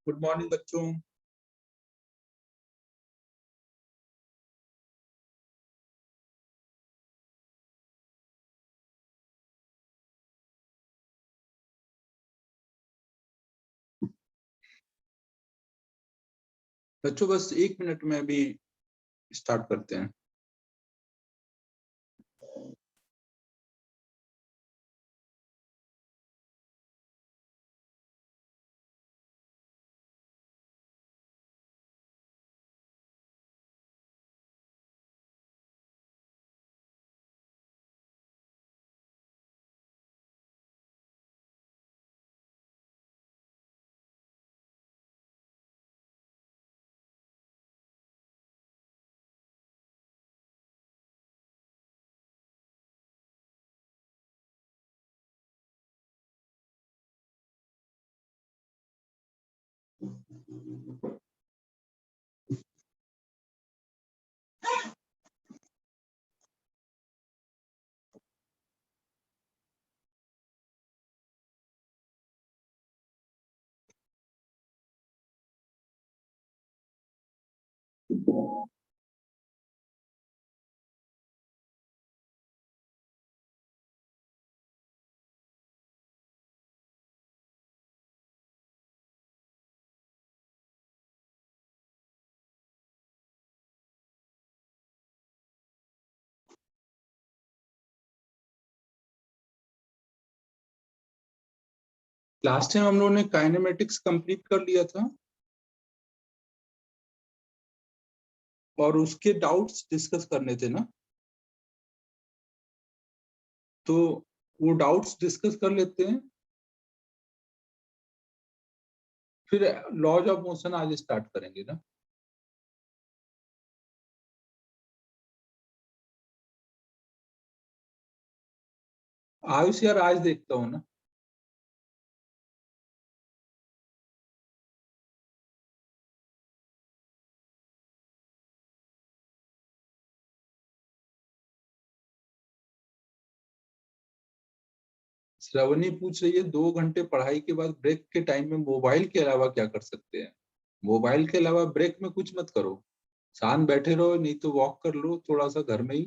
Good morning बच्चों। बच्चों बस 1 मिनट में अभी स्टार्ट करते हैं। लास्ट टाइम हम लोगों ने काइनेमेटिक्स कंप्लीट कर लिया था और उसके डाउट्स डिस्कस करने थे ना, तो वो डाउट्स डिस्कस कर लेते हैं, फिर लॉज ऑफ मोशन आज स्टार्ट करेंगे ना। आयुष यार आज देखता हूँ ना। श्रवणी पूछ रही है 2 घंटे पढ़ाई के बाद ब्रेक के टाइम में मोबाइल के अलावा क्या कर सकते हैं। मोबाइल के अलावा ब्रेक में कुछ मत करो, शांत बैठे रहो, नहीं तो वॉक कर लो थोड़ा सा घर में ही।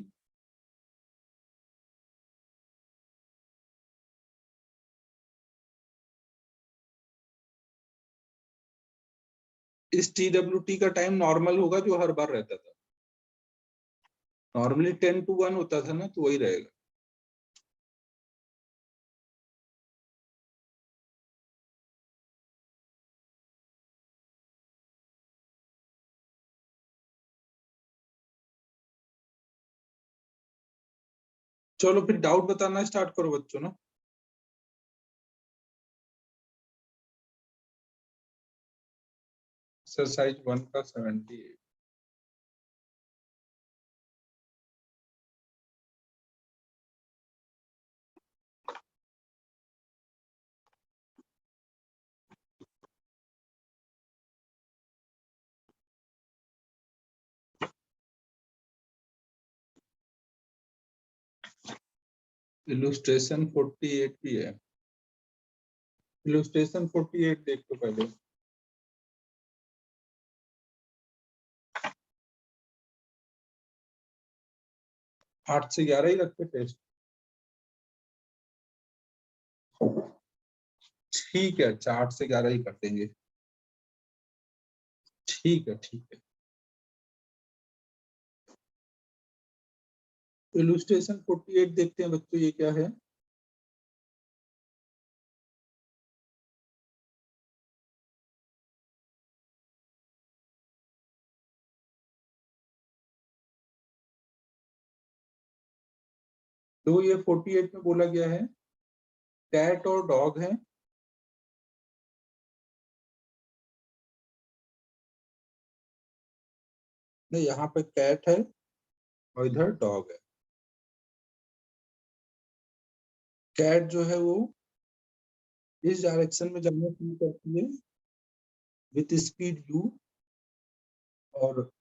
इस TWT का टाइम नॉर्मल होगा जो हर बार रहता था। नॉर्मली 10 to 1 होता था ना, तो वही रहेगा। चलो फिर डाउट बताना स्टार्ट करो बच्चों ना। एक्सरसाइज 1 का 78। इलुस्ट्रेशन 48 भी है। इलुस्ट्रेशन 48 देख लो पहले। 8 से 11 ही रखते टेस्ट। ठीक है, अच्छा 8 से 11 ही कर देंगे। ठीक है ठीक है। इलुस्ट्रेशन 48 देखते हैं बच्चों, ये क्या है। तो ये 48 में बोला गया है कैट और डॉग है। नहीं, यहाँ पे कैट है और इधर डॉग है। कैट जो है वो इस डायरेक्शन में जाना शुरू करती है विथ स्पीड u, और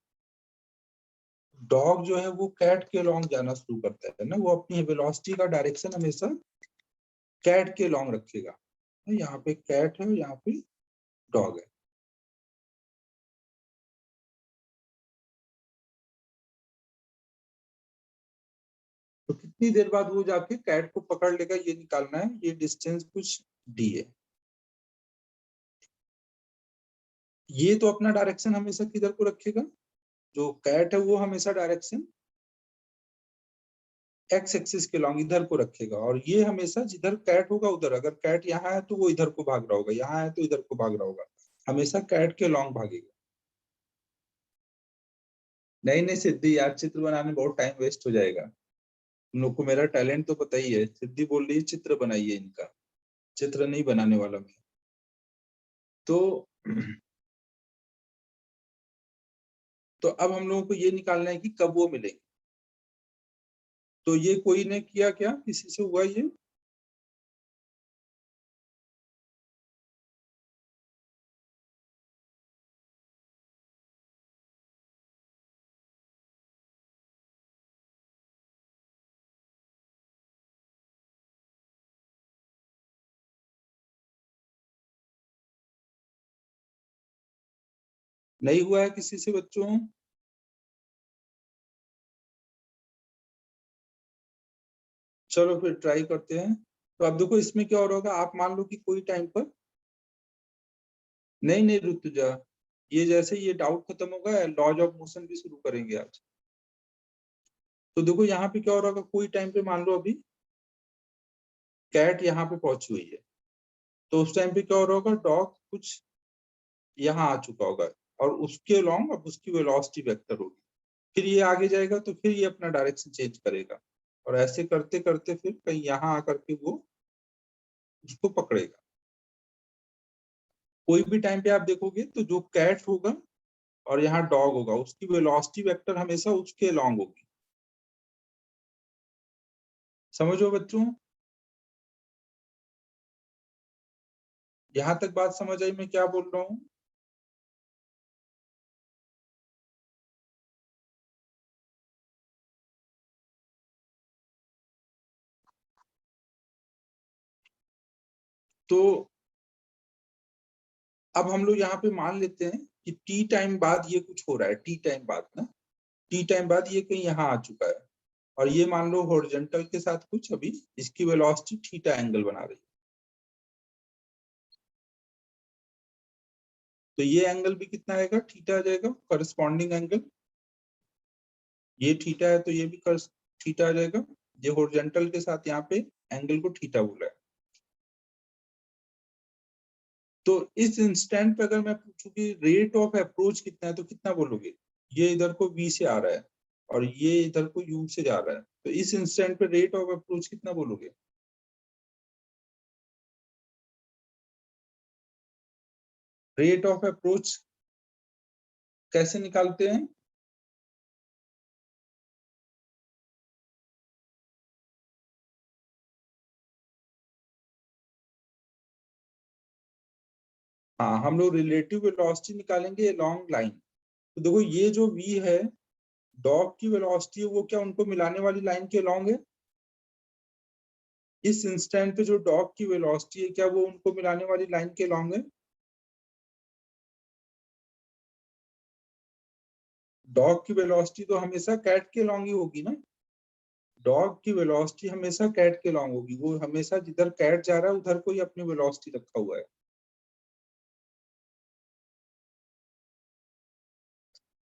डॉग जो है वो कैट के लॉन्ग जाना शुरू करता है ना, वो अपनी वेलोसिटी का डायरेक्शन हमेशा कैट के लॉन्ग रखेगा। यहाँ पे कैट है, यहाँ पे डॉग है। तो कितनी देर बाद वो जाके कैट को पकड़ लेगा, ये निकालना है। ये डिस्टेंस कुछ डी है। ये तो अपना डायरेक्शन हमेशा किधर को रखेगा, जो कैट है वो हमेशा डायरेक्शन एक्स एक्सिस के लॉन्ग इधर को रखेगा, और ये हमेशा जिधर कैट होगा उधर, अगर कैट यहाँ है तो वो इधर को भाग रहा होगा, यहाँ है तो इधर को भाग रहा होगा, हमेशा कैट के लॉन्ग भागेगा। नहीं नहीं सिद्धि, यार चित्र बनाने में बहुत टाइम वेस्ट हो जाएगा। तुम लोग को मेरा टैलेंट तो पता ही है। सिद्धि बोल रही है चित्र बनाइए इनका, चित्र नहीं बनाने वाला मैं। तो तो अब हम लोगों को ये निकालना है कि कब वो मिलेंगे। तो ये कोई ने किया क्या, किसी से हुआ ये? नहीं हुआ है किसी से बच्चों? चलो फिर ट्राई करते हैं। तो अब देखो इसमें क्या हो रहा होगा, आप मान लो कि कोई टाइम पर, नहीं नहीं ऋतुजा, ये जैसे ये डाउट खत्म होगा, लॉज ऑफ मोशन भी शुरू करेंगे आज। तो देखो यहाँ पे क्या हो रहा होगा, कोई टाइम पे मान लो अभी कैट यहाँ पे पहुंची हुई है, तो उस टाइम पे क्या हो रहा होगा, डॉग कुछ यहाँ आ चुका होगा, और उसके लॉन्ग अब उसकी वेलोसिटी वेक्टर होगी। फिर ये आगे जाएगा तो फिर ये अपना डायरेक्शन चेंज करेगा, और ऐसे करते करते फिर कहीं यहाँ आकर के वो उसको पकड़ेगा। कोई भी टाइम पे आप देखोगे तो जो कैट होगा और यहाँ डॉग होगा, उसकी वेलोसिटी वेक्टर हमेशा उसके लॉन्ग होगी। समझो बच्चों, यहाँ तक बात समझ आई मैं क्या बोल रहा हूँ? तो अब हम लोग यहाँ पे मान लेते हैं कि टी टाइम बाद ये कुछ हो रहा है, टी टाइम बाद ना, टी टाइम बाद ये कहीं यहाँ आ चुका है, और ये मान लो हॉरिजॉन्टल के साथ कुछ अभी इसकी वेलोसिटी थीटा एंगल बना रही है। तो ये एंगल भी कितना आएगा, थीटा आ जाएगा, करस्पॉन्डिंग एंगल। ये थीटा है तो ये भी थीटा आ जाएगा। ये हॉरिजॉन्टल के साथ यहाँ पे एंगल को थीटा बोला है। तो इस इंस्टेंट पे अगर मैं पूछूं कि रेट ऑफ अप्रोच कितना है, तो कितना बोलोगे? ये इधर को v से आ रहा है और ये इधर को u से जा रहा है, तो इस इंस्टेंट पे रेट ऑफ अप्रोच कितना बोलोगे? रेट ऑफ अप्रोच कैसे निकालते हैं? हाँ, हम लोग रिलेटिव वेलोसिटी निकालेंगे लॉन्ग लाइन। तो देखो ये जो v है, डॉग की वेलोसिटी है, वो क्या उनको मिलाने वाली लाइन के लॉन्ग है? इस इंस्टेंट पे जो डॉग की वेलोसिटी है, क्या वो उनको मिलाने वाली लाइन के लॉन्ग है? डॉग की वेलोसिटी तो हमेशा कैट के लॉन्ग ही होगी ना। डॉग की वेलोसिटी हमेशा कैट के लॉन्ग होगी, वो हमेशा जिधर कैट जा रहा है उधर को ही अपनी वेलोसिटी रखा हुआ है।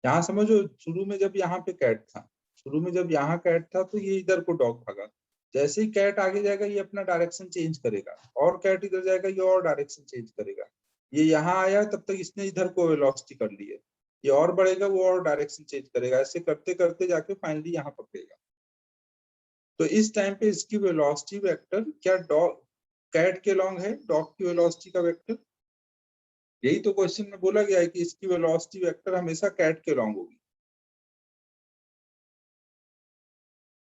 यहाँ समझो, शुरू में जब यहाँ पे कैट था, शुरू में जब यहाँ कैट था तो ये इधर को डॉग भागा। जैसे ही कैट आगे जाएगा ये अपना डायरेक्शन चेंज करेगा, और कैट इधर जाएगा ये और डायरेक्शन चेंज करेगा। ये यहाँ आया तब तक इसने इधर को वेलोसिटी कर ली है, ये और बढ़ेगा वो और डायरेक्शन चेंज करेगा, ऐसे करते करते जाके फाइनली यहाँ पकड़ेगा। तो इस टाइम पे इसकी वेलोसिटी वेक्टर क्या डॉग कैट के लॉन्ग है, डॉग की वेलोसिटी का वेक्टर? यही तो क्वेश्चन में बोला गया है कि इसकी वेलोसिटी वेक्टर हमेशा कैट के लॉन्ग होगी।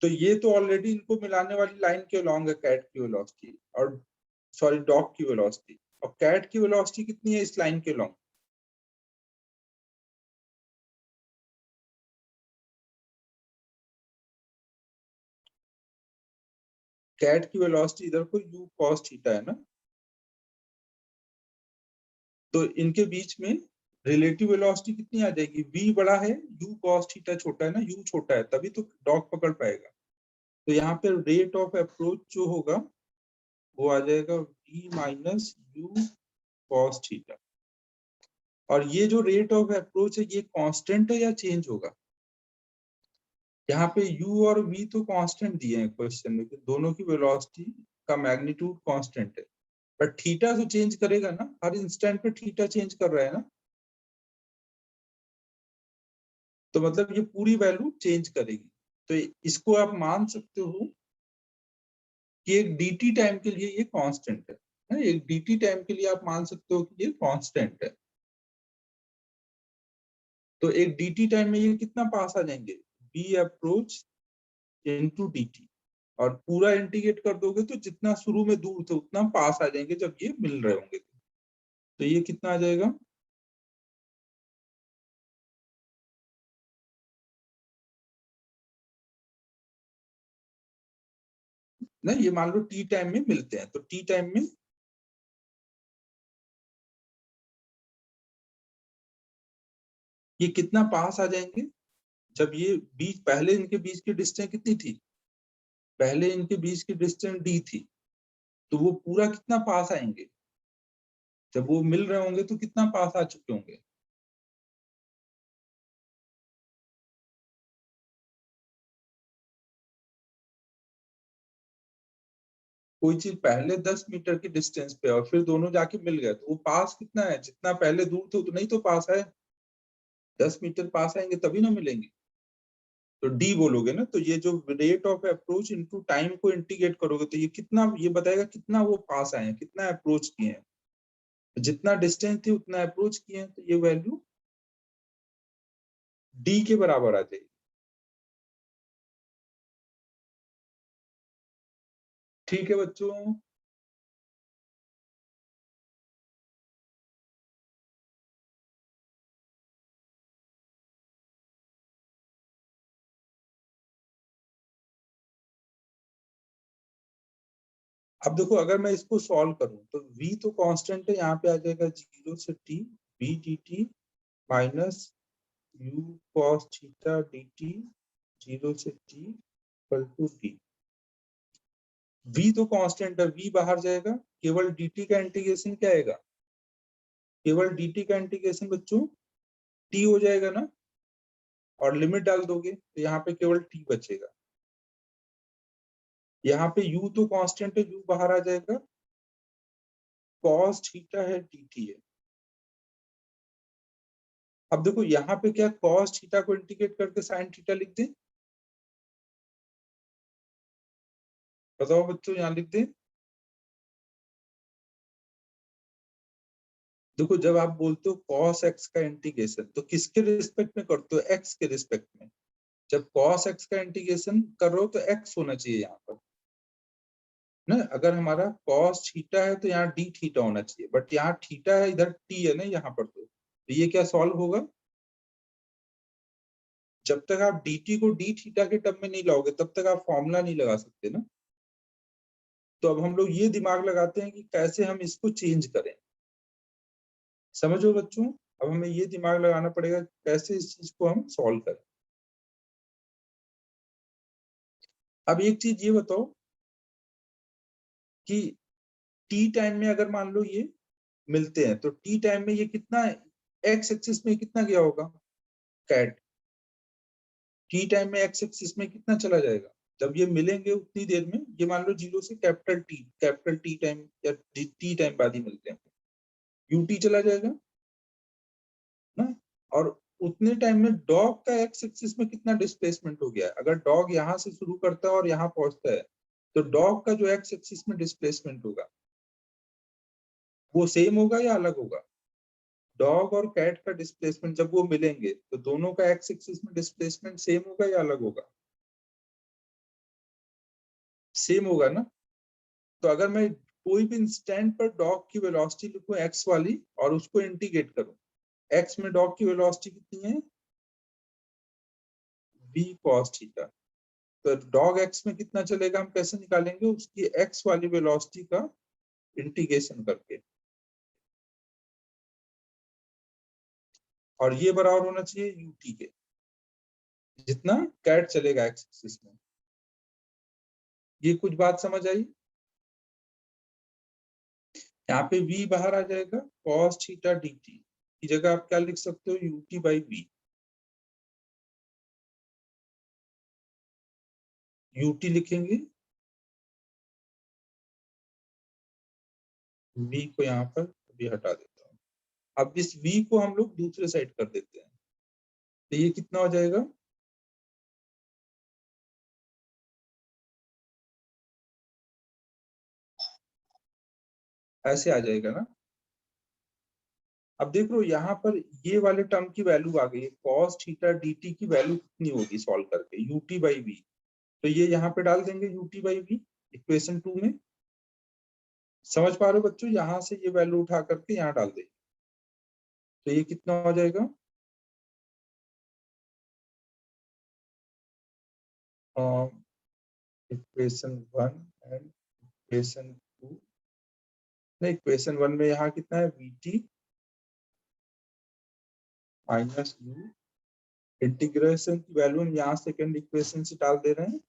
तो ये तो ऑलरेडी इनको मिलाने वाली लाइन के लॉन्ग है कैट की वेलोसिटी, और सॉरी डॉग की वेलोसिटी, और कैट की वेलोसिटी कितनी है इस लाइन के लॉन्ग? कैट की वेलोसिटी इधर को u cos थीटा है ना। तो इनके बीच में रिलेटिव वेलोसिटी कितनी आ जाएगी, v बड़ा है u cos थीटा छोटा है ना, u छोटा है, तभी तो डॉग पकड़ पाएगा। तो यहाँ पे रेट ऑफ अप्रोच जो होगा वो आ जाएगा v minus you cos theta. और ये जो रेट ऑफ अप्रोच है ये कांस्टेंट है या चेंज होगा? यहाँ पे u और v तो कांस्टेंट दिए हैं क्वेश्चन में कि दोनों की वेलोसिटी का मैग्नीट्यूड कांस्टेंट है, बट थीटा तो चेंज करेगा ना, हर इंस्टेंट पे थीटा चेंज कर रहा है ना, तो मतलब ये पूरी वैल्यू चेंज करेगी। तो इसको आप मान सकते हो कि एक dt टाइम के लिए ये कांस्टेंट है, एक dt टाइम के लिए आप मान सकते हो कि ये कांस्टेंट है। तो एक dt टाइम में ये कितना पास आ जाएंगे, v अप्रोच इनटू dt, और पूरा इंटीग्रेट कर दोगे तो जितना शुरू में दूर थे उतना पास आ जाएंगे जब ये मिल रहे होंगे। तो ये कितना आ जाएगा, ना ये मान लो t टाइम में मिलते हैं, तो t टाइम में ये कितना पास आ जाएंगे जब ये बीच, पहले इनके बीच की डिस्टेंस कितनी थी, पहले इनके बीच की डिस्टेंस d थी, तो वो पूरा कितना पास आएंगे जब वो मिल रहे होंगे, तो कितना पास आ चुके होंगे। कोई चीज पहले 10 मीटर की डिस्टेंस पे और फिर दोनों जाके मिल गए, तो वो पास कितना है, जितना पहले दूर थे उतना ही तो पास है, 10 मीटर पास आएंगे तभी ना मिलेंगे। तो डी बोलोगे ना, तो ये जो rate of approach into time को इंटीग्रेट करोगे तो ये कितना, ये बताएगा कितना वो पास आए हैं, कितना अप्रोच किए हैं, जितना डिस्टेंस थी उतना अप्रोच किए हैं, तो ये वैल्यू डी के बराबर आ जाएगी। ठीक है बच्चों। अब देखो अगर मैं इसको सॉल्व करूं तो v तो कांस्टेंट है, यहाँ पे आ जाएगा 0 से t v dt minus u cos theta dt 0 से t equal to d। v तो कांस्टेंट है, v बाहर जाएगा, केवल dt का इंटीग्रेशन क्या आएगा, केवल dt का इंटीग्रेशन बच्चों t हो जाएगा ना, और लिमिट डाल दोगे तो यहाँ पे केवल t बचेगा। यहाँ पे u तो कांस्टेंट है, u बाहर आ जाएगा, cos थीटा है dt है। अब देखो यहाँ पे क्या, cos थीटा को इंटीग्रेट करके sin थीटा लिख दें, बताओ बच्चों, यहाँ लिख दें। देखो जब आप बोलते हो cos x का इंटीग्रेशन तो किसके रिस्पेक्ट में करते हो, x के रिस्पेक्ट में। जब cos x का इंटीग्रेशन कर रहे हो तो x होना चाहिए यहाँ पर ना, अगर हमारा cos थीटा है तो यहाँ d थीटा होना चाहिए, बट यहाँ थीटा है, इधर t है ना यहाँ पर, तो ये क्या सॉल्व होगा, जब तक आप dt को d थीटा के टर्म में नहीं लाओगे तब तक आप फॉर्मूला नहीं लगा सकते ना। तो अब हम लोग ये दिमाग लगाते हैं कि कैसे हम इसको चेंज करें, समझो बच्चों। अब हमें ये दिमाग लगाना पड़ेगा कैसे इस चीज को हम सॉल्व करें। अब एक चीज ये बताओ कि टी टाइम में अगर मान लो ये मिलते हैं तो टी टाइम में ये कितना, एक्स एक्सिस में कितना गया होगा कैट, टी टाइम में एक्स एक्सिस में कितना चला जाएगा जब ये मिलेंगे उतनी देर में, ये मान लो 0 से कैपिटल टी टाइम या टी टाइम बाद ही मिलते हैं, यूटी चला जाएगा ना। और उतने टाइम में डॉग का एक्स एक्सिस में कितना डिस्प्लेसमेंट हो गया है, अगर डॉग यहाँ से शुरू करता है और यहाँ पहुंचता है तो डॉग का जो एक्स एक्सिस में डिस्प्लेसमेंट होगा वो सेम होगा या अलग होगा, डॉग और कैट का डिस्प्लेसमेंट जब वो मिलेंगे तो दोनों का एक्स एक्सिस में डिस्प्लेसमेंट सेम होगा या अलग होगा, सेम होगा ना। तो अगर मैं कोई भी इंस्टेंट पर डॉग की वेलोसिटी लिखूं एक्स वाली और उसको इंटीग्रेट करूं, एक्स में डॉग की वेलोसिटी कितनी है, v cos थीटा, तो डॉग एक्स में कितना चलेगा हम कैसे निकालेंगे, उसकी एक्स वाली वेलोसिटी का इंटीग्रेशन करके, और ये बराबर होना चाहिए यूटी के, जितना कैट चलेगा एक्स एक्सिस में। ये कुछ बात समझ आई? यहाँ पे v बाहर आ जाएगा, cos थीटा dt की जगह आप क्या लिख सकते हो, ut बाई v। ut लिखेंगे, v को यहाँ पर अभी हटा देता हूँ। अब इस v को हम लोग दूसरे साइड कर देते हैं, तो ये कितना हो जाएगा, ऐसे आ जाएगा ना। अब देख लो यहाँ पर ये वाले टर्म की वैल्यू आ गई है, cos थीटा dt की वैल्यू कितनी होगी सॉल्व करके, ut बाई v। तो ये यहाँ पे डाल देंगे ut बाई v इक्वेशन 2 में। समझ पा रहे हो बच्चों, यहाँ से ये वैल्यू उठा करके यहाँ डाल देंगे, तो ये कितना हो जाएगा, इक्वेशन 1 एंड इक्वेशन 2। नहीं, इक्वेशन 1 में यहाँ कितना है, vt माइनस u, इंटीग्रेशन की वैल्यू हम यहाँ सेकंड इक्वेशन से डाल दे रहे हैं,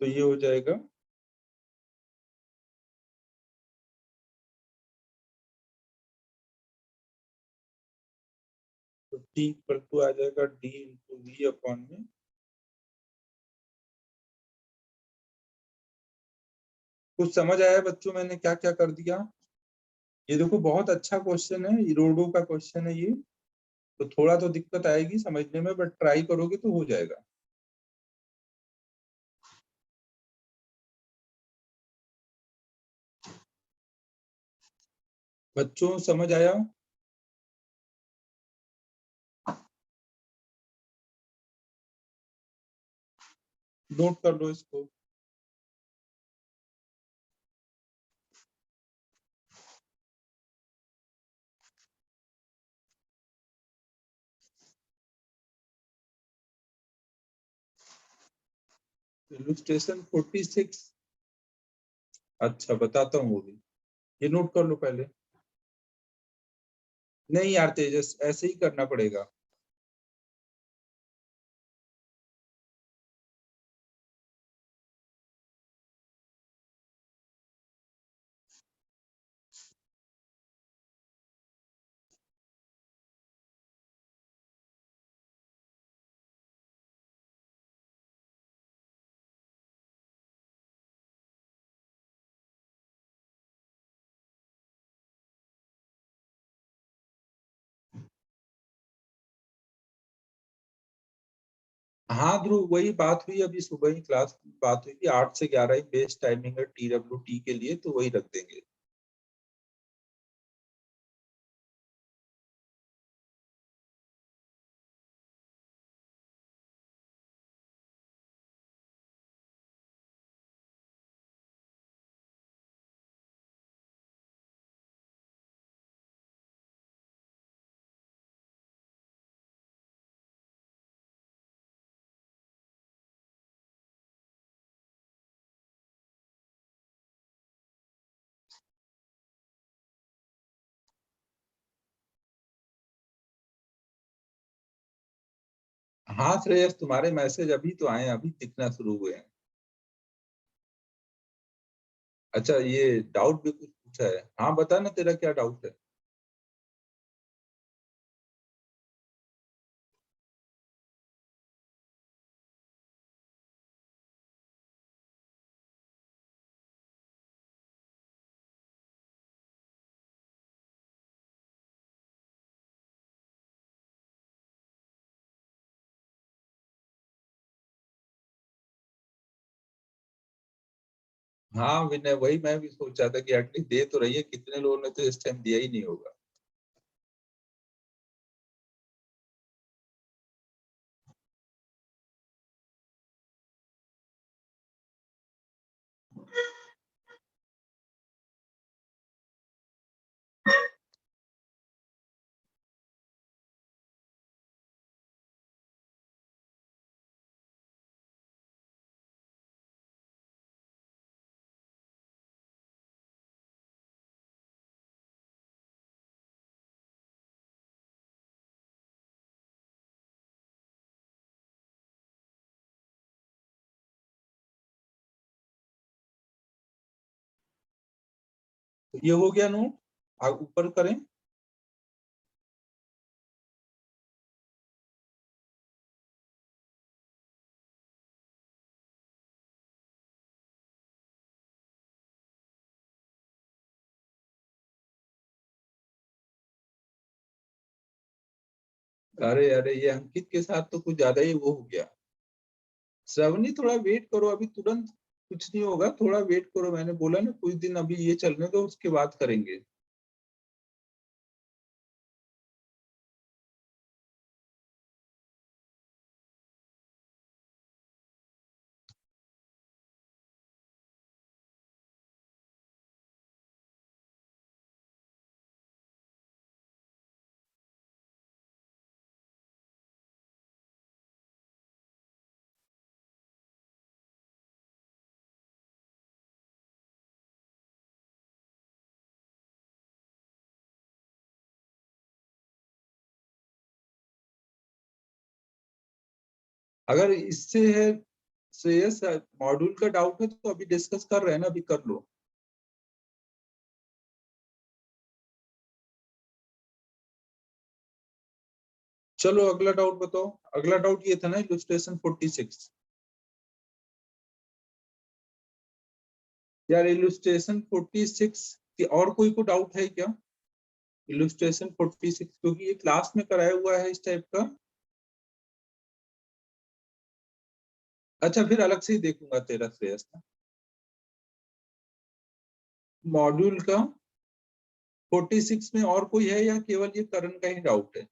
तो ये हो जाएगा तो t इक्वल टू आ जाएगा d इंटू वी अपॉन में। कुछ समझ आया बच्चों मैंने क्या क्या कर दिया? ये देखो बहुत अच्छा क्वेश्चन है, इरोडो का क्वेश्चन है ये, तो थोड़ा तो दिक्कत आएगी समझने में, बट ट्राई करोगे तो हो जाएगा। बच्चों समझ आया? नोट कर लो इसको। इलस्ट्रेशन 46, अच्छा बताता हूँ वो भी, ये नोट कर लो पहले। नहीं यार तेजस, ऐसे ही करना पड़ेगा। हाँ ध्रुव, वही बात हुई अभी सुबह ही क्लास में बात हुई कि 8 से 11 ही बेस्ट टाइमिंग है TWT के लिए, तो वही रख देंगे। हाँ श्रेयस, तुम्हारे मैसेज अभी तो आए हैं, अभी दिखना शुरू हुए हैं। अच्छा, ये डाउट भी कुछ पूछा है, हाँ बता ना तेरा क्या डाउट है। हाँ विनय, वही मैं भी सोचा था कि एटलीस्ट दे तो रही है, कितने लोगों ने तो इस टाइम दिया ही नहीं होगा। तो ये हो गया नोट, आप ऊपर करें। अरे अरे, ये अंकित के साथ तो कुछ ज्यादा ही वो हो गया। श्रवणी थोड़ा वेट करो, अभी तुरंत कुछ नहीं होगा, थोड़ा वेट करो, मैंने बोला ना कुछ दिन अभी ये चलने दो, उसके बाद करेंगे। अगर इससे है श्रेयस मॉड्यूल का डाउट है तो अभी डिस्कस कर रहे हैं ना, अभी कर लो। चलो अगला डाउट बताओ। अगला डाउट ये था ना इलस्ट्रेशन 46। यार इलस्ट्रेशन 46 की और कोई को डाउट है क्या? इलस्ट्रेशन 46 क्योंकि ये क्लास में कराया हुआ है इस टाइप का। अच्छा फिर अलग से ही देखूंगा तेरा श्रेयस का मॉड्यूल का 46 में। और कोई है या केवल ये करण का ही डाउट है?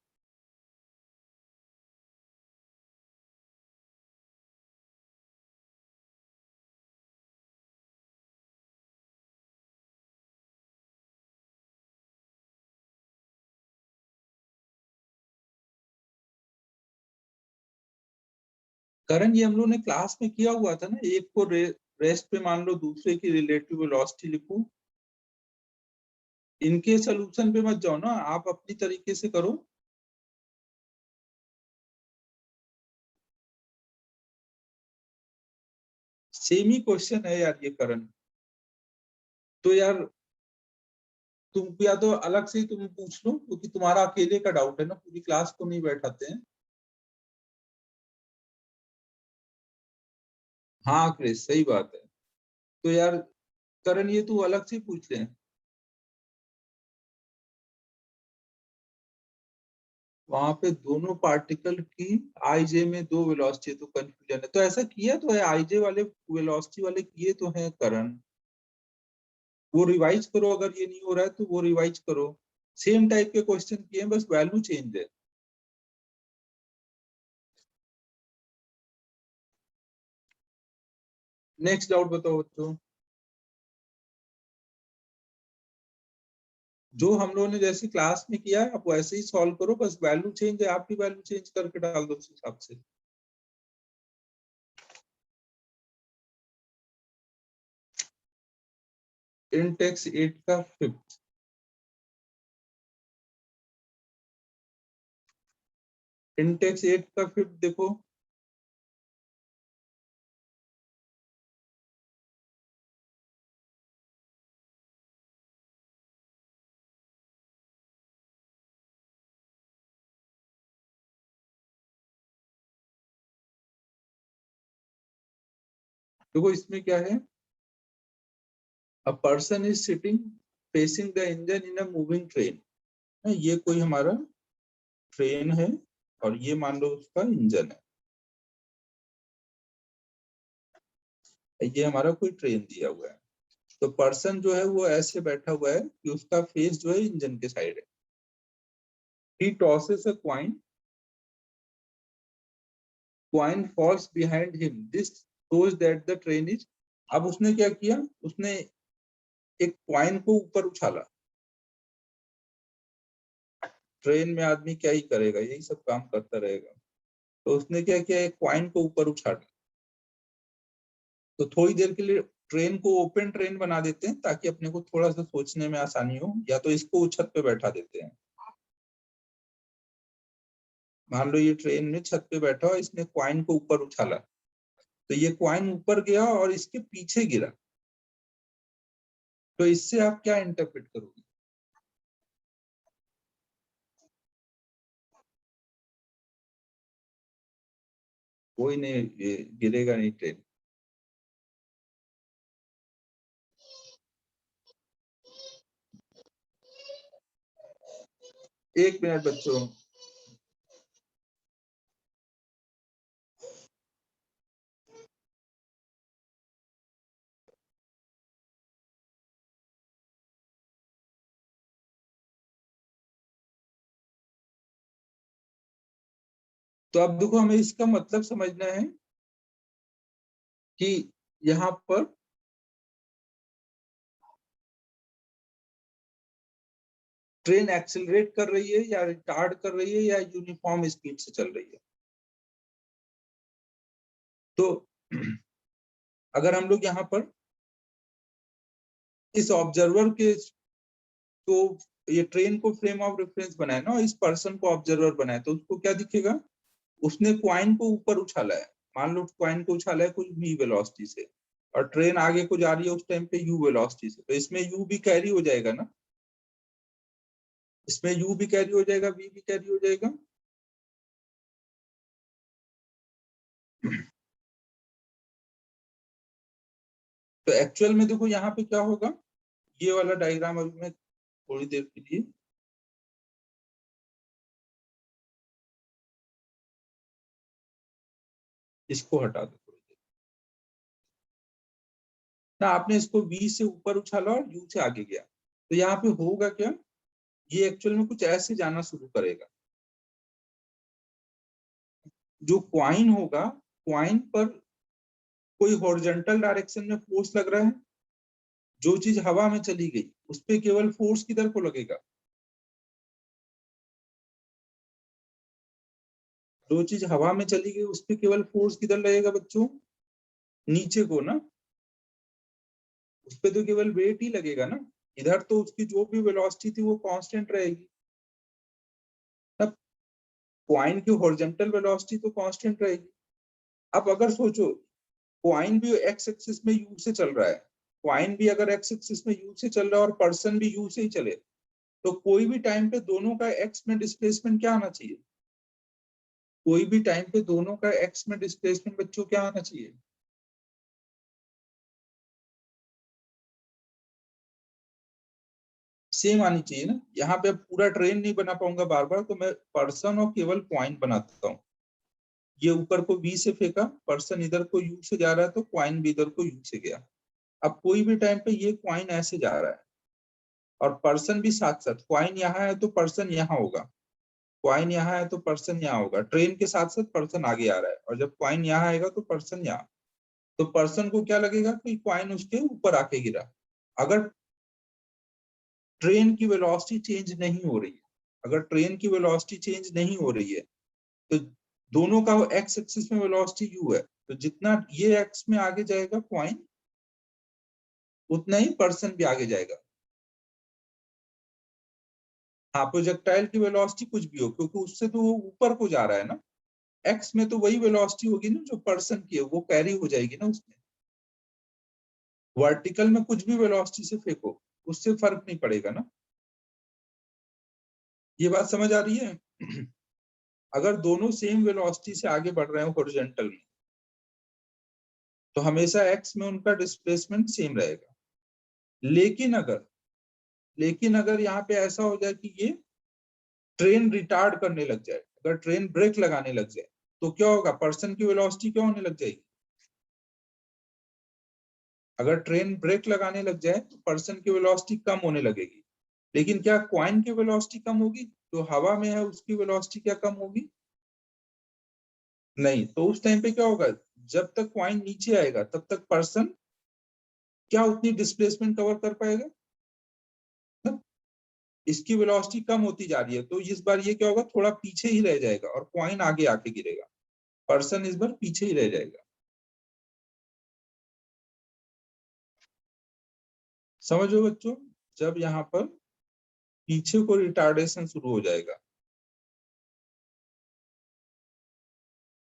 करण ये हम लोग ने क्लास में किया हुआ था ना, एक को रेस्ट पे मान लो, दूसरे की रिलेटिव वेलोसिटी लिखो। इनके सोल्यूशन पे मत जाओ ना, आप अपनी तरीके से करो। सेम ही क्वेश्चन है यार ये करण। तो यार तुम या तो अलग से ही तुम पूछ लो, क्योंकि तुम्हारा अकेले का डाउट है ना, पूरी क्लास को नहीं बैठाते हैं। हाँ क्रिस, सही बात है। तो यार करण ये तू अलग से पूछ ले। वहां पे दोनों पार्टिकल की आईजे में दो वेलोसिटी है तो कंफ्यूजन है, तो ऐसा किया तो है, आईजे वाले वेलोसिटी वाले किए तो है करण। वो रिवाइज करो, अगर ये नहीं हो रहा है तो वो रिवाइज करो। सेम टाइप के क्वेश्चन किए हैं, बस वैल्यू चेंज है। नेक्स्ट डाउट बताओ बच्चों। जो हम लोगों ने जैसे क्लास में किया है आप वैसे ही सॉल्व करो, बस वैल्यू चेंज है, आप भी वैल्यू चेंज करके डाल दो उस हिसाब से। इंटेक्स 8 का फिफ्थ। इंटेक्स 8 का फिफ्थ देखो। देखो इसमें क्या है, a person is sitting facing the engine in a moving train. ये कोई हमारा ट्रेन है और ये मान लो उसका इंजन है, ये हमारा कोई ट्रेन दिया हुआ है। तो पर्सन जो है वो ऐसे बैठा हुआ है कि उसका फेस जो है इंजन के साइड है। He tosses a coin falls behind him, this shows that the train is. अब उसने क्या किया, उसने एक क्वाइन को ऊपर उछाला। ट्रेन में आदमी क्या ही करेगा, यही सब काम करता रहेगा। तो उसने क्या किया, एक क्वाइन को ऊपर उछाला। तो थोड़ी देर के लिए ट्रेन को ओपन ट्रेन बना देते हैं ताकि अपने को थोड़ा सा सोचने में आसानी हो, या तो इसको छत पे बैठा देते हैं। मान लो ये ट्रेन में छत पे बैठा और इसने क्वाइन को ऊपर उछाला, तो ये क्वाइन ऊपर गया और इसके पीछे गिरा। तो इससे आप क्या इंटरप्रेट करोगे? कोई नहीं, ये गिरेगा नहीं ट्रेन। एक मिनट बच्चों। तो अब देखो, हमें इसका मतलब समझना है कि यहाँ पर ट्रेन एक्सेलरेट कर रही है या रिटार्ड कर रही है या यूनिफॉर्म स्पीड से चल रही है। तो अगर हम लोग यहाँ पर इस ऑब्जर्वर के, तो ये ट्रेन को फ्रेम ऑफ रेफरेंस बनाए ना, इस पर्सन को ऑब्जर्वर बनाए, तो उसको क्या दिखेगा? उसने क्वाइन को ऊपर उछाला है, मान लो क्वाइन को उछाला है कुछ v वेलोसिटी से, और ट्रेन आगे को जा रही है उस टाइम पे u वेलोसिटी से, तो इसमें u भी कैरी हो जाएगा ना, इसमें u भी कैरी हो जाएगा, v भी कैरी हो जाएगा। तो एक्चुअल में देखो यहाँ पे क्या होगा, ये वाला डायग्राम अभी मैं थोड़ी देर के लिए इसको हटा दो थोड़ी देर ना, आपने इसको v से ऊपर उछाला और u से आगे गया, तो यहाँ पे होगा क्या, ये एक्चुअल में कुछ ऐसे जाना शुरू करेगा। जो क्वाइन होगा, क्वाइन पर कोई हॉरिजॉन्टल डायरेक्शन में फोर्स लग रहा है, जो चीज हवा में चली गई उस पे केवल फोर्स किधर को लगेगा, जो चीज हवा में चली गई उस पे केवल फोर्स किधर लगेगा बच्चों, नीचे को ना, उस पे तो केवल वेट ही लगेगा ना, इधर तो उसकी जो भी वेलोसिटी थी वो कांस्टेंट रहेगी। तब क्वाइन की हॉरिजॉन्टल वेलोसिटी तो कांस्टेंट रहेगी। अब अगर सोचो, क्वाइन भी एक्स एक्सिस में यू से चल रहा है, क्वाइन भी अगर एक्स एक्सिस में यू से चल रहा है और पर्सन भी यू से ही चले, तो कोई भी टाइम पे दोनों का एक्स में डिस्प्लेसमेंट क्या आना चाहिए, कोई भी टाइम पे दोनों का एक्स में डिस्प्लेसमेंट बच्चों क्या आना चाहिए, सेम आनी चाहिए ना। यहाँ पे पूरा ट्रेन नहीं बना पाऊंगा बार बार, तो मैं पर्सन और केवल क्वाइन बनाता हूँ। ये ऊपर को v से फेंका, पर्सन इधर को u से जा रहा है, तो क्वाइन भी इधर को u से गया। अब कोई भी टाइम पे ये क्वाइन ऐसे जा रहा है और पर्सन भी साथ साथ, क्वाइन यहाँ है तो पर्सन यहाँ होगा, क्वाइन यहाँ है तो पर्सन यहाँ होगा, ट्रेन के साथ साथ पर्सन आगे आ रहा है, और जब क्वाइन यहाँ आएगा तो पर्सन यहाँ, तो पर्सन को क्या लगेगा कि क्वाइन उसके ऊपर आके गिरा। अगर ट्रेन की वेलोसिटी चेंज नहीं हो रही है, अगर ट्रेन की वेलोसिटी चेंज नहीं हो रही है, तो दोनों का एक्स एक्सिस में वेलोसिटी u है, तो जितना ये एक्स में आगे जाएगा क्वाइन, उतना ही पर्सन भी आगे जाएगा। हाँ, प्रोजेक्टाइल की वेलोसिटी कुछ भी हो, क्योंकि उससे तो वो ऊपर को जा रहा है ना, एक्स में तो वही वेलोसिटी होगी ना जो पर्सन की है, वो कैरी हो जाएगी ना उसमें। वर्टिकल में कुछ भी वेलोसिटी से फेंको, उससे फर्क नहीं पड़ेगा ना। ये बात समझ आ रही है? अगर दोनों सेम वेलोसिटी से आगे बढ़ रहे हैं हॉरिजॉन्टल में, तो हमेशा एक्स में उनका डिस्प्लेसमेंट सेम रहेगा। लेकिन अगर यहाँ पे ऐसा हो जाए कि ये ट्रेन रिटार्ड करने लग जाए, अगर ट्रेन ब्रेक लगाने लग जाए, तो क्या होगा, पर्सन की वेलोसिटी क्या होने लग जाएगी, अगर ट्रेन ब्रेक लगाने लग जाए तो पर्सन की वेलोसिटी कम होने लगेगी। लेकिन क्या क्वाइन की वेलोसिटी कम होगी, जो हवा में है उसकी वेलोसिटी क्या कम होगी? नहीं। तो उस टाइम पे क्या होगा, जब तक क्वाइन नीचे आएगा तब तक पर्सन क्या उतनी डिस्प्लेसमेंट कवर कर पाएगा ना? इसकी वेलोसिटी कम होती जा रही है, तो इस बार ये क्या होगा, थोड़ा पीछे ही रह जाएगा और क्वाइन आगे आके गिरेगा, पर्सन इस बार पीछे ही रह जाएगा। समझो बच्चों, जब यहाँ पर पीछे को रिटार्डेशन शुरू हो जाएगा,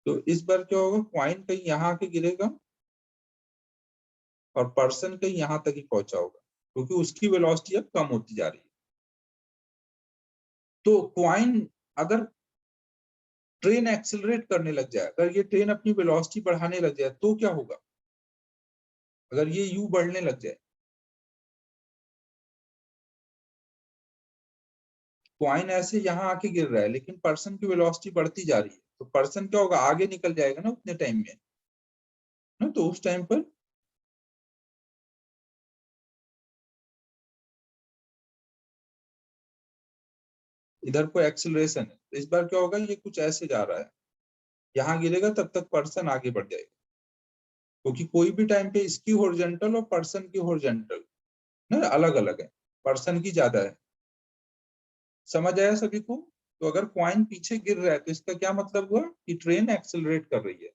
तो इस बार क्या होगा, क्वाइन कहीं यहाँ आके गिरेगा और पर्सन कहीं यहाँ तक ही पहुंचा होगा, क्योंकि उसकी वेलोसिटी अब कम होती जा रही है। तो क्वाइन, अगर ट्रेन एक्सेलरेट करने लग जाए, अगर ये ट्रेन अपनी वेलोसिटी बढ़ाने लग जाए तो क्या होगा? अगर ये यू बढ़ने लग जाए, क्वाइन ऐसे यहाँ आके गिर रहा है लेकिन पर्सन की वेलोसिटी बढ़ती जा रही है, तो पर्सन क्या होगा? आगे निकल जाएगा ना उतने टाइम में ना, तो उस टाइम पर इधर को एक्सेलरेशन है, तो इस बार क्या होगा? ये कुछ ऐसे जा रहा है, यहाँ गिरेगा तब तक पर्सन आगे बढ़ जाएगा, क्योंकि कोई भी टाइम पे इसकी हॉरिजॉन्टल और पर्सन की हॉरिजॉन्टल ना अलग अलग है, पर्सन की ज्यादा है। समझ आया सभी को? तो अगर क्वाइन पीछे गिर रहा है तो इसका क्या मतलब हुआ कि ट्रेन एक्सेलरेट कर रही है।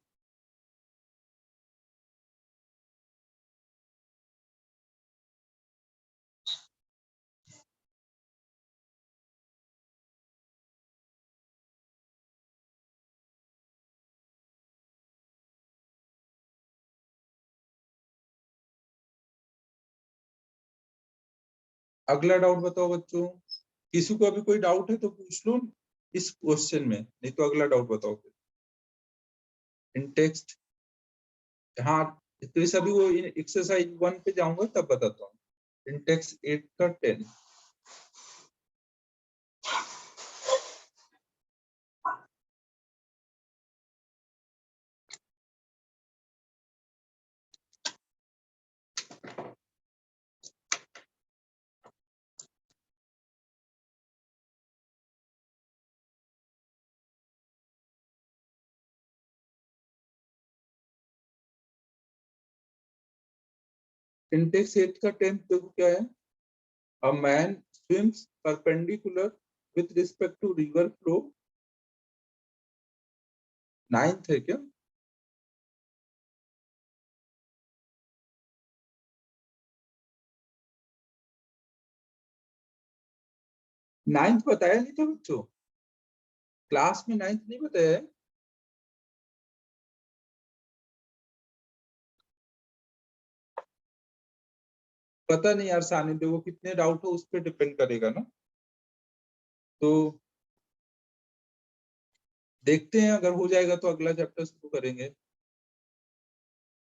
अगला डाउट बताओ बच्चों, किसी को अभी कोई डाउट है तो पूछ लो इस क्वेश्चन में, नहीं तो अगला डाउट बताओ फिर। इन टेक्स्ट, हाँ, तो इस अभी वो एक्सरसाइज 1 पे जाऊंगा तब बताता हूँ। इन टेक्स्ट 8 का 10। इन टेक्स्ट 8 का 10 देखो क्या है। A man swims perpendicular with respect to river flow. 9th है क्या? 9th बताया नहीं था बच्चों, क्लास में 9th नहीं बताया है। पता नहीं यार सानी, देखो कितने डाउट हो उस पर डिपेंड करेगा ना, तो देखते हैं, अगर हो जाएगा तो अगला चैप्टर शुरू करेंगे।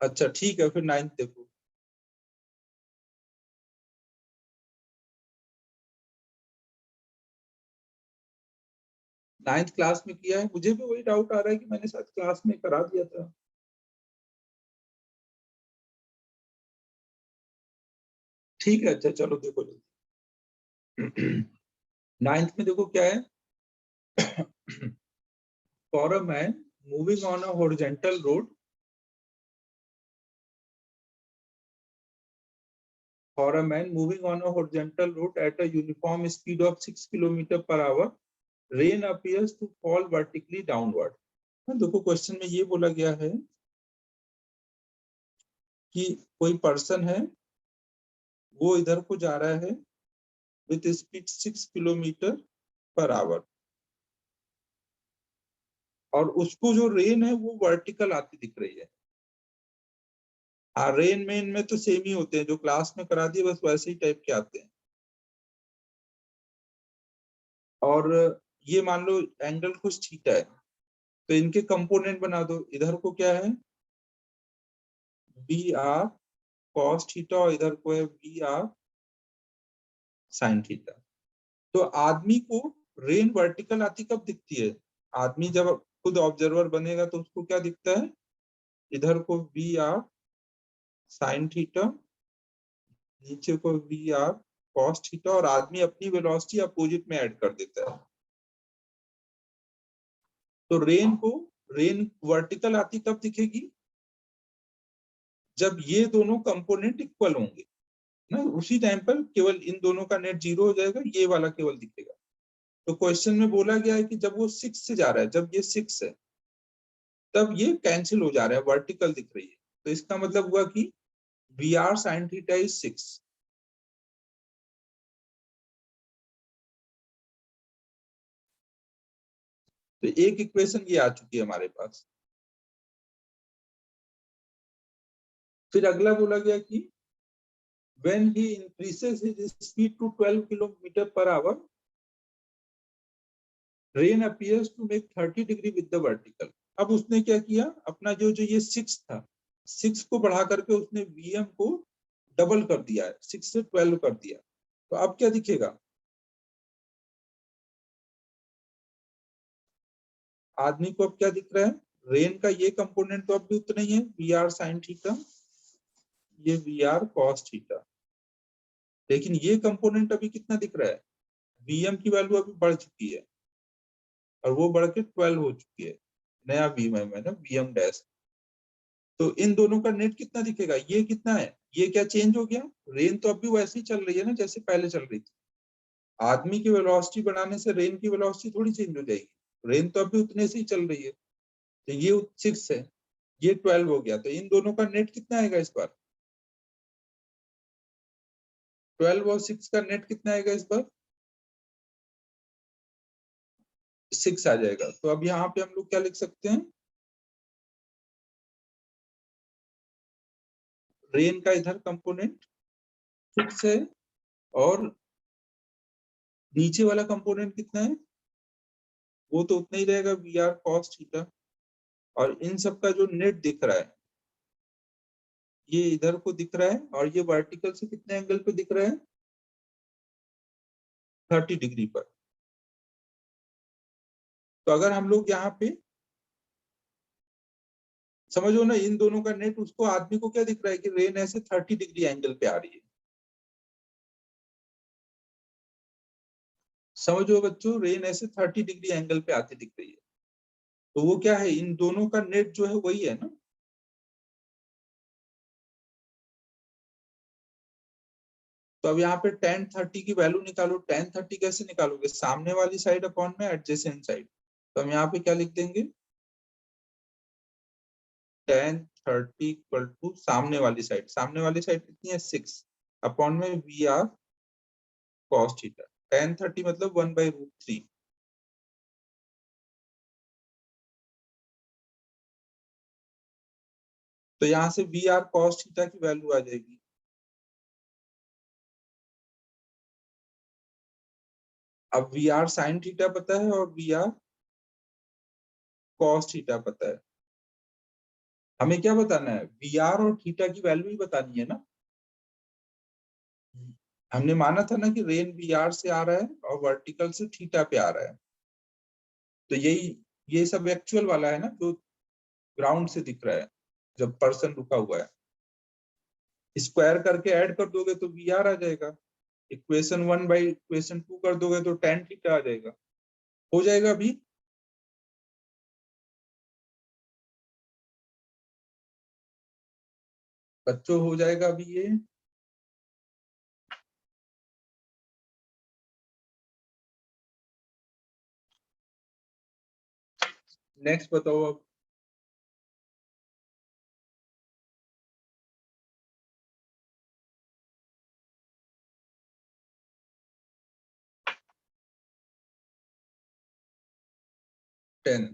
अच्छा ठीक है, फिर 9th देखो। 9th क्लास में किया है, मुझे भी वही डाउट आ रहा है कि मैंने शायद क्लास में करा दिया था। ठीक है, अच्छा चलो देखो। 9th में देखो क्या है। For a man moving on a horizontal road, for a man moving on a horizontal road at a uniform speed of 6 km per hour, rain appears to fall vertically downward। देखो question में ये बोला गया है कि कोई person है, वो इधर को जा रहा है with speed 6 kilometre per hour, और उसको जो रेन है वो वर्टिकल आती दिख रही है। हाँ, रेन में इनमें तो सेम ही होते हैं, जो क्लास में करा दिए बस वैसे ही टाइप के आते हैं। और ये मान लो एंगल कुछ थीटा है, तो इनके कंपोनेंट बना दो। इधर को क्या है? बी आर कॉस थीटा, और इधर को है बी आर साइन थीटा। तो आदमी को रेन वर्टिकल आती कब दिखती है? आदमी जब खुद ऑब्जर्वर बनेगा तो उसको क्या दिखता है? इधर को बी आर साइन थीटा, नीचे को बी आर कॉस थीटा, और आदमी अपनी वेलोसिटी अपोजिट में ऐड कर देता है। तो रेन वर्टिकल आती कब दिखेगी? जब ये दोनों कंपोनेंट इक्वल होंगे ना, उसी टाइम पर केवल इन दोनों का नेट 0 हो जाएगा, ये वाला केवल दिखेगा। तो क्वेश्चन में बोला गया है कि जब वो 6 से जा रहा है, जब ये 6 है तब ये कैंसिल हो जा रहा है, वर्टिकल दिख रही है। तो इसका मतलब हुआ कि V R sine theta is 6। तो एक इक्वेशन ये आ चुकी है हमारे पास। फिर अगला बोला गया कि when he increases his speed to 12 kilometer per hour, rain appears to make 30 degree with the vertical. अब उसने क्या किया, अपना जो जो ये 6 था, 6 को बढ़ा करके उसने vm को डबल कर दिया है, 6 से 12 कर दिया। तो अब क्या दिखेगा, आदमी को अब क्या दिख रहा है, रेन का ये कंपोनेंट तो अब भी उतना ही है, वी आर साइन थीटा, ये वी आर कॉस थीटा, लेकिन ये कंपोनेंट अभी कितना दिख रहा है, vm की वैल्यू अभी बढ़ चुकी है और वो बढ़ के 12 हो चुकी है, नया vm है ना, vm डैश। तो इन दोनों का नेट कितना दिखेगा, ये कितना है, ये क्या चेंज हो गया, रेन तो अभी वैसे ही चल रही है ना जैसे पहले चल रही थी। आदमी की वेलोसिटी बढ़ाने से रेन की वेलोसिटी थोड़ी चेंज हो जाएगी, रेन तो अभी उतने से ही चल रही है। तो ये 6 है, ये 12 हो गया, तो इन दोनों का नेट कितना आएगा इस बार, 12 और 6 का नेट कितना आएगा इस बार, 6 आ जाएगा। तो अब यहाँ पे हम लोग क्या लिख सकते हैं, रेन का इधर कंपोनेंट 6 है और नीचे वाला कंपोनेंट कितना है, वो तो उतना ही रहेगा, वी आर कॉस थीटा। और इन सब का जो नेट दिख रहा है, ये इधर को दिख रहा है और ये वर्टिकल से कितने एंगल पे दिख रहा है, 30 डिग्री पर। तो अगर हम लोग यहाँ पे समझो ना, इन दोनों का नेट, उसको आदमी को क्या दिख रहा है कि रेन ऐसे 30 डिग्री एंगल पे आ रही है। समझो बच्चों, रेन ऐसे 30 डिग्री एंगल पे आती दिख रही है, तो वो क्या है, इन दोनों का नेट जो है वही है ना। तो अब यहाँ पे tan 30 की वैल्यू निकालो, tan 30 कैसे निकालोगे, सामने वाली साइड अपॉन में एडजेसेंट साइड। तो हम यहाँ पे क्या लिख देंगे, tan 30 इक्वल टू सामने वाली साइड, सामने वाली साइड कितनी है 6, अपॉन में V R cos theta, tan 30 मतलब 1/√3। तो यहाँ से वी आर कॉस थीटा की वैल्यू आ जाएगी, अब वी आर साइन थीटा पता है और वी आर कॉस थीटा पता है, हमें क्या बताना है, वी आर और थीटा की वैल्यू ही बतानी है ना। हमने माना था ना कि रेन वी आर से आ रहा है और वर्टिकल से थीटा पे आ रहा है, तो यही, ये सब एक्चुअल वाला है ना जो ग्राउंड से दिख रहा है, जब पर्सन रुका हुआ है, स्क्वायर करके ऐड कर दोगे तो वी आर आ जाएगा, इक्वेशन 1 बाई इक्वेशन 2 कर दोगे तो tan थीटा आ जाएगा, हो जाएगा अभी। बच्चों हो जाएगा अभी ये, नेक्स्ट बताओ अब। टेन,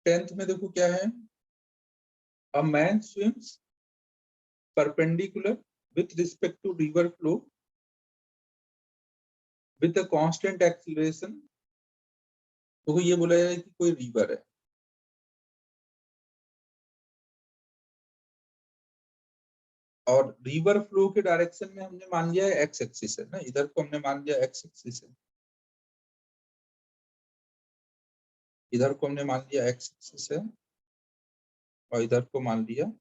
टेंथ में देखो क्या है, a man swims perpendicular with respect to river flow with a constant acceleration। तो ये बोला जाए कि कोई रिवर है और रिवर फ्लो के डायरेक्शन में हमने मान लिया है एक्स एक्सिस है ना, इधर को हमने मान लिया एक्स एक्सिस है, इधर को हमने मान लिया एक्स एक्सिस है और इधर को मान लिया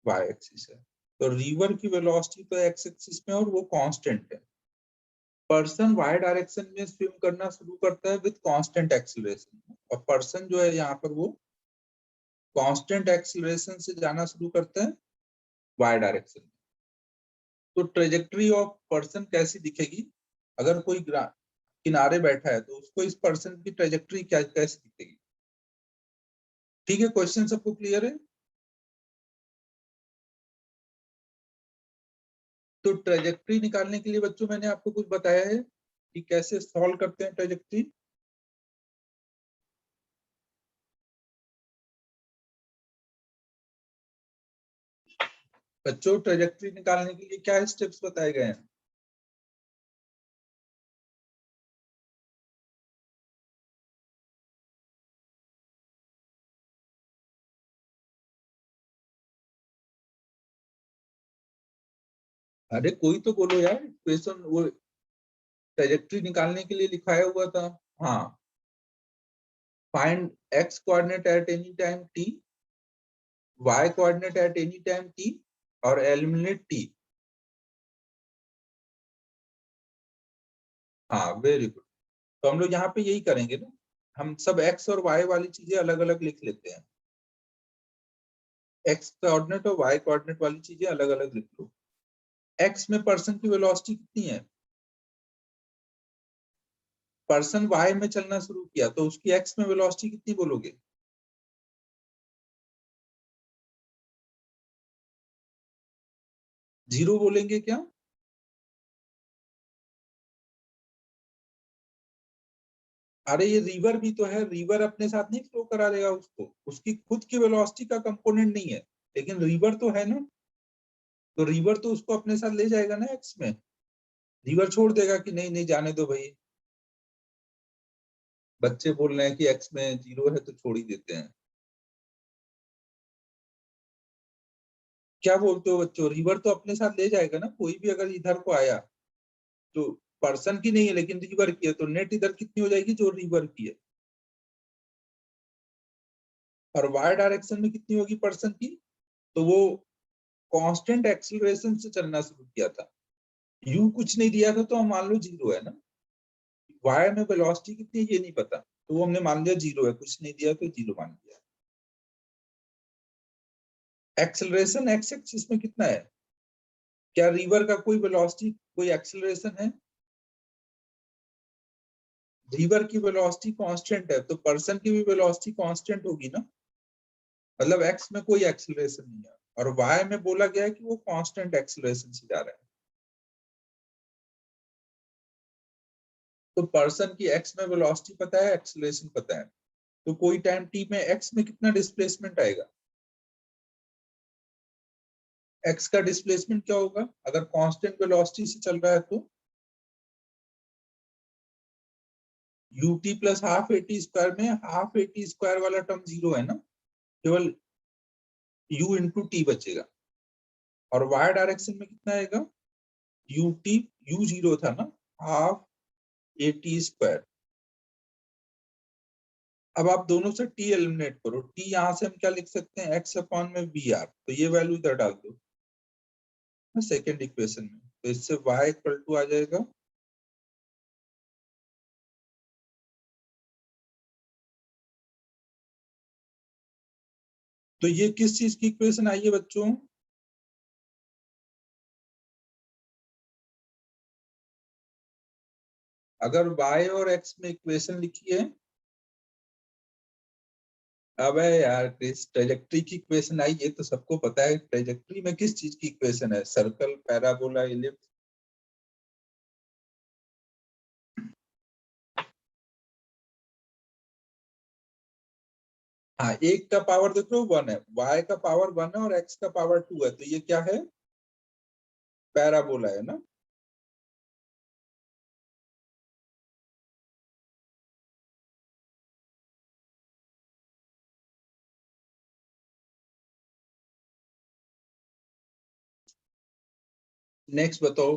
वाई एक्सिस है। तो रिवर की वेलोसिटी तो एक्स एक्सिस में और वो कांस्टेंट है, पर्सन वाई डायरेक्शन में स्विम करना शुरू करता है विद कांस्टेंट एक्सीलरेशन, और पर्सन जो है यहाँ पर वो कांस्टेंट एक्सीलरेशन से जाना शुरू करता है वाई डायरेक्शन में। तो ट्रेजेक्ट्री ऑफ पर्सन कैसी दिखेगी, अगर कोई किनारे बैठा है तो उसको इस पर्सन की ट्रेजेक्ट्री क्या कैसी दिखेगी। ठीक है, क्वेश्चन सबको क्लियर है। तो ट्रेजेक्ट्री निकालने के लिए बच्चों मैंने आपको कुछ बताया है कि कैसे सॉल्व करते हैं ट्रेजेक्ट्री। बच्चों ट्रेजेक्ट्री निकालने के लिए क्या स्टेप्स बताए गए हैं? अरे कोई तो बोलो यार, इक्वेशन वो ट्रेजेक्ट्री निकालने के लिए लिखाया हुआ था। हाँ, find x coordinate at any time t, y coordinate at any time t और एलिमिनेट t। हाँ वेरी गुड। तो हम लोग यहाँ पे यही करेंगे ना, हम सब x और y वाली चीजें अलग अलग लिख लेते हैं। x कोऑर्डिनेट और y कोऑर्डिनेट वाली चीजें अलग अलग लिख लो। x में पर्सन की वेलोसिटी कितनी है? पर्सन y में चलना शुरू किया तो उसकी x में वेलोसिटी कितनी बोलोगे? जीरो बोलेंगे क्या? अरे ये रिवर भी तो है, रिवर अपने साथ नहीं फ्लो करा देगा उसको, उसकी खुद की वेलोसिटी का कंपोनेंट नहीं है, लेकिन रिवर तो है ना, तो रिवर तो उसको अपने साथ ले जाएगा ना एक्स में। रिवर छोड़ देगा कि नहीं नहीं जाने दो भाई, बच्चे बोल रहे हैं कि एक्स में जीरो है तो छोड़ ही देते हैं। क्या बोलते हो बच्चों, रिवर तो अपने साथ ले जाएगा ना, कोई भी अगर इधर को आया तो पर्सन की नहीं है लेकिन रिवर की है, तो नेट इधर कितनी हो जाएगी, जो रिवर की है। और वाई डायरेक्शन में कितनी होगी पर्सन की, तो वो कांस्टेंट एक्सीलरेशन से चलना शुरू किया था। यू कुछ नहीं दिया था तो हम मान लो जीरो है ना, वाई में वेलोसिटी कितनी है ये नहीं पता, तो वो हमने मान लिया जीरो है, कुछ नहीं दिया तो जीरो मान लिया। एक्सेलरेशन एक्स एक्सिस में कितना है? क्या रिवर का कोई वेलोसिटी कोई एक्सेलरेशन है? रिवर की वेलोसिटी कांस्टेंट है, तो पर्सन की भी वेलोसिटी कांस्टेंट होगी ना, मतलब एक्स में कोई एक्सेलरेशन नहीं है, और वाई में बोला गया है कि वो कांस्टेंट एक्सेलरेशन से जा रहा है। तो पर्सन की एक्स में वेलोसिटी पता है, एक्सेलरेशन पता है, तो कोई टाइम टी में एक्स में कितना डिस्प्लेसमेंट आएगा? एक्स का डिस्प्लेसमेंट क्या होगा अगर कांस्टेंट वेलोसिटी से चल रहा है तो? UT plus half eighty square में हाफ एटी स्क्वायर वाला टर्म जीरो है ना, केवल यू इंटू टी बचेगा। और वाई डायरेक्शन में कितना आएगा? यूटी, यू जीरो था ना, हाफ एटी स्क्वायर। अब आप दोनों से टी एलिमिनेट करो, टी यहां से हम क्या लिख सकते हैं, एक्स अपॉन में वी आर, तो ये वैल्यू इधर डाल दो सेकेंड इक्वेशन में, तो इससे y इक्वल टू आ जाएगा तो ये किस चीज की इक्वेशन आई है बच्चों? अगर y और x में इक्वेशन लिखी है, अबे यार क्रिस ट्रेजेक्ट्री की इक्वेशन आई, ये तो सबको पता है, ट्रेजेक्ट्री में किस चीज की इक्वेशन है, सर्कल, पैराबोला, इलिप्स। हाँ, एक का पावर देख लो वन है, y का पावर वन है और x का पावर टू है, तो ये क्या है, पैराबोला है ना। नेक्स्ट बताओ।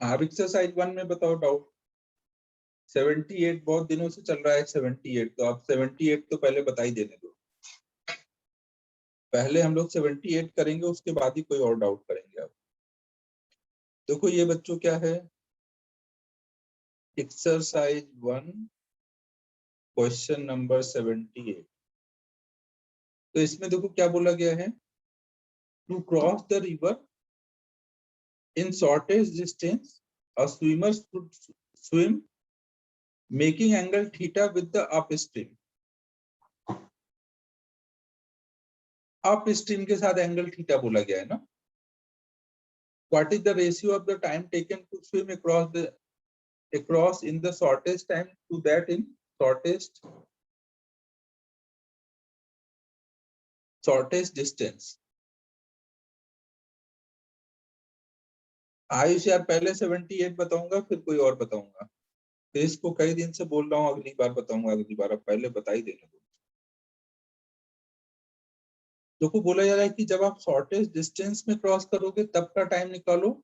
आप एक्सरसाइज वन में बताओ डाउट। 78 बहुत दिनों से चल रहा है 78, तो आप 78 तो पहले बता ही देने दो, पहले हम लोग 78 करेंगे उसके बाद ही कोई और डाउट करेंगे। अब देखो ये बच्चों क्या है, एक्सरसाइज वन क्वेश्चन नंबर 78। तो इसमें देखो क्या बोला गया है, to cross the river in shortest distance a swimmer should swim making angle theta with the up stream. Up stream के साथ एंगल थीटा बोला गया है ना। What is the ratio of the time taken to swim across in the shortest time to that in shortest distance। Ayush यार पहले 78 बताऊंगा फिर कोई और बताऊंगा, तो इसको कई दिन से बोल रहा हूँ, अगली बार बताऊंगा, अगली बार, अब पहले बता ही देना। देखो बोला जा रहा है कि जब आप शॉर्टेस्ट डिस्टेंस में क्रॉस करोगे तब का टाइम निकालो,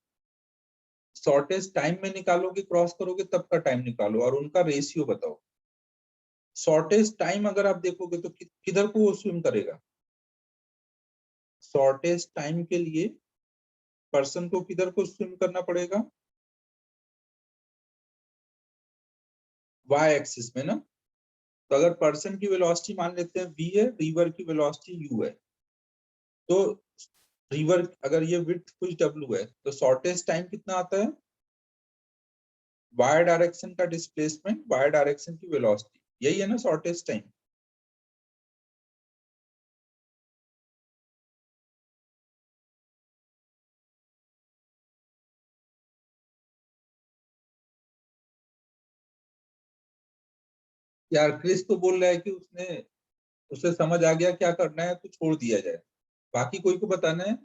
शॉर्टेस्ट टाइम में निकालोगे, क्रॉस करोगे तब का टाइम निकालो, और उनका रेशियो बताओ। शॉर्टेस्ट टाइम अगर आप देखोगे तो किधर को वो स्विम करेगा, शॉर्टेस्ट टाइम के लिए पर्सन को किधर को स्विम करना पड़ेगा, वाई एक्सिस में ना। तो अगर पर्सन की वेलोसिटी मान लेते हैं v है, रिवर की वेलोसिटी u है, तो रिवर अगर ये विड्थ कुछ w है तो शॉर्टेस्ट टाइम कितना आता है, वाई डायरेक्शन का डिस्प्लेसमेंट वाई डायरेक्शन की वेलोसिटी, यही है ना शॉर्टेस्ट टाइम। यार क्रिस तो बोल रहा है कि उसे समझ आ गया क्या करना है तो छोड़ दिया जाए, बाकी कोई को बताना है।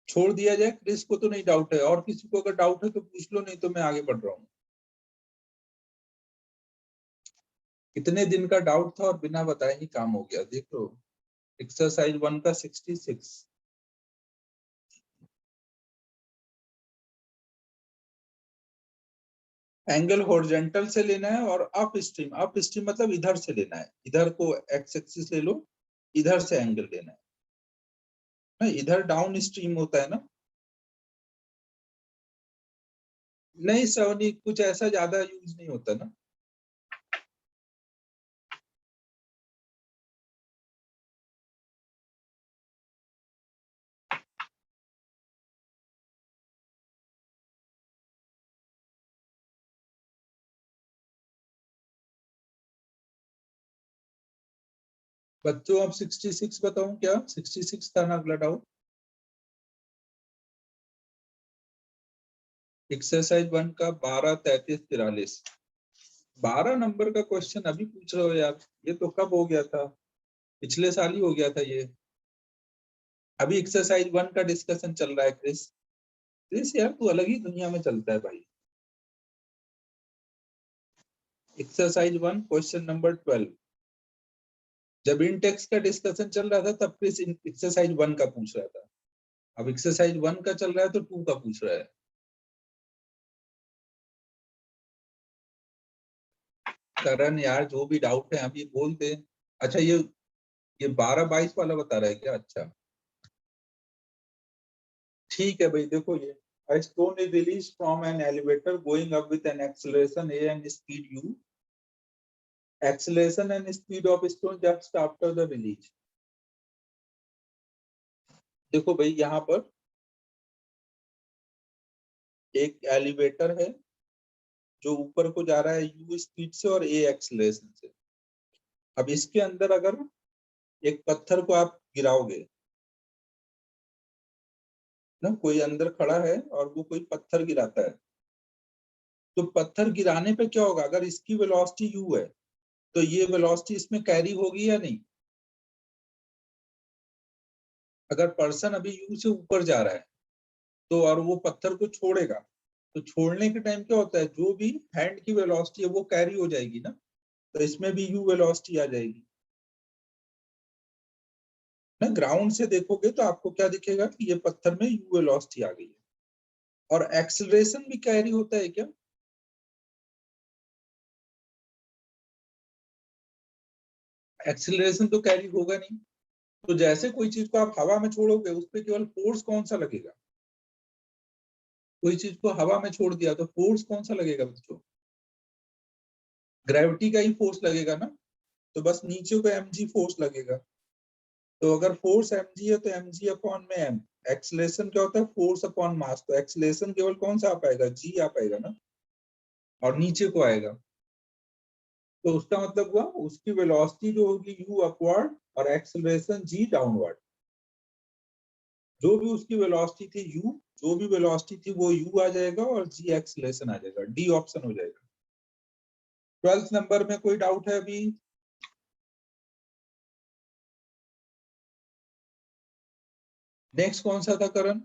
छोड़ दिया जाए, क्रिस को तो नहीं डाउट है, और किसी को अगर डाउट है तो पूछ लो, नहीं तो मैं आगे बढ़ रहा हूँ। कितने दिन का डाउट था और बिना बताए ही काम हो गया, देखो एक्सरसाइज 1 का 66। एंगल हॉरिजॉन्टल से लेना है और अप स्ट्रीम मतलब इधर से लेना है, इधर को एक्स एक्सिस ले लो, इधर से एंगल लेना है ना, इधर डाउन स्ट्रीम होता है ना। नहीं सवनी कुछ ऐसा ज्यादा यूज नहीं होता ना। बच्चों अब 66 बताऊं क्या, 66 था ना अगला डाउट। एक्सरसाइज 1 का 12, 33, 43, 12 नंबर का क्वेश्चन अभी पूछ रहे हो यार, ये तो कब हो गया था, पिछले साल ही हो गया था ये। अभी एक्सरसाइज 1 का डिस्कशन चल रहा है क्रिस। क्रिस यार तू अलग ही दुनिया में चलता है भाई। एक्सरसाइज 1 क्वेश्चन नंबर 12, जब इन टेक्स्ट का डिस्कशन चल रहा था तब क्रिस एक्सरसाइज 1 का पूछ रहा था, अब एक्सरसाइज 1 का चल रहा है तो 2 का पूछ रहा है। करण यार जो भी डाउट है अभी बोल दे। अच्छा ये 12-22 वाला बता रहा है क्या, अच्छा ठीक है भाई। देखो ये a stone is released from an elevator going up with an acceleration a and speed u, acceleration and speed of stone just after the release। देखो भाई यहाँ पर एक एलिवेटर है जो ऊपर को जा रहा है u स्पीड से और a एक्सेलरेशन से। अब इसके अंदर अगर एक पत्थर को आप गिराओगे ना, कोई अंदर खड़ा है और वो कोई पत्थर गिराता है, तो पत्थर गिराने पे क्या होगा, अगर इसकी वेलोसिटी u है तो ये वेलोसिटी इसमें कैरी होगी या नहीं। अगर पर्सन अभी u से ऊपर जा रहा है तो और वो पत्थर को छोड़ेगा, तो छोड़ने के टाइम क्या होता है, जो भी हैंड की वेलोसिटी है वो कैरी हो जाएगी ना, तो इसमें भी u वेलोसिटी आ जाएगी ना। ग्राउंड से देखोगे तो आपको क्या दिखेगा कि ये पत्थर में u वेलोसिटी आ गई है। और एक्सेलरेशन भी कैरी होता है क्या, एक्सेलरेशन तो कैरी होगा नहीं। तो जैसे कोई चीज को आप हवा में छोड़ोगे उस पर केवल फोर्स कौन सा लगेगा, कोई चीज को हवा में छोड़ दिया तो फोर्स कौन सा लगेगा बच्चों, ग्रेविटी का ही फोर्स लगेगा ना। तो बस नीचे को mg फोर्स लगेगा। तो अगर फोर्स mg है तो mg अपॉन में m, एक्सेलरेशन क्या होता है, फोर्स अपॉन मास, तो एक्सेलरेशन केवल कौन सा आ पाएगा, g आ पाएगा ना। और नीचे को आएगा, तो उसका मतलब हुआ उसकी वेलोसिटी जो होगी u अपवर्ड और एक्सेलरेशन g डाउनवर्ड। जो भी उसकी वेलोसिटी थी u, जो भी वेलोसिटी थी वो u आ जाएगा और g एक्सेलरेशन आ जाएगा, डी ऑप्शन हो जाएगा। 12th नंबर में कोई डाउट है अभी? नेक्स्ट कौन सा था करण?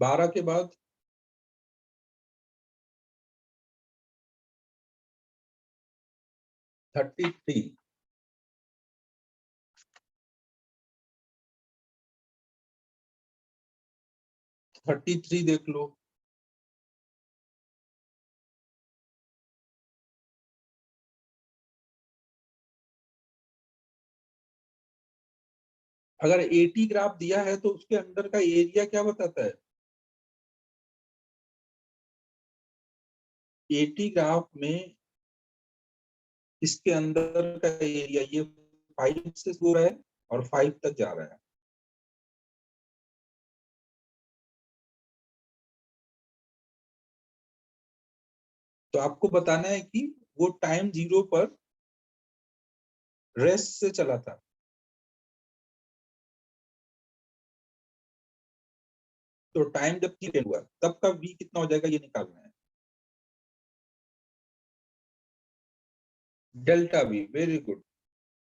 12 के बाद 33। 33 देख लो। अगर 80 ग्राफ दिया है तो उसके अंदर का एरिया क्या बताता है? 80 ग्राफ में इसके अंदर का एरिया ये 5 से शुरू है और 5 तक जा रहा है। तो आपको बताना है कि वो टाइम 0 पर रेस्ट से चला था। तो टाइम जब t हुआ तब का v कितना हो जाएगा ये निकालना है। Delta v, very good.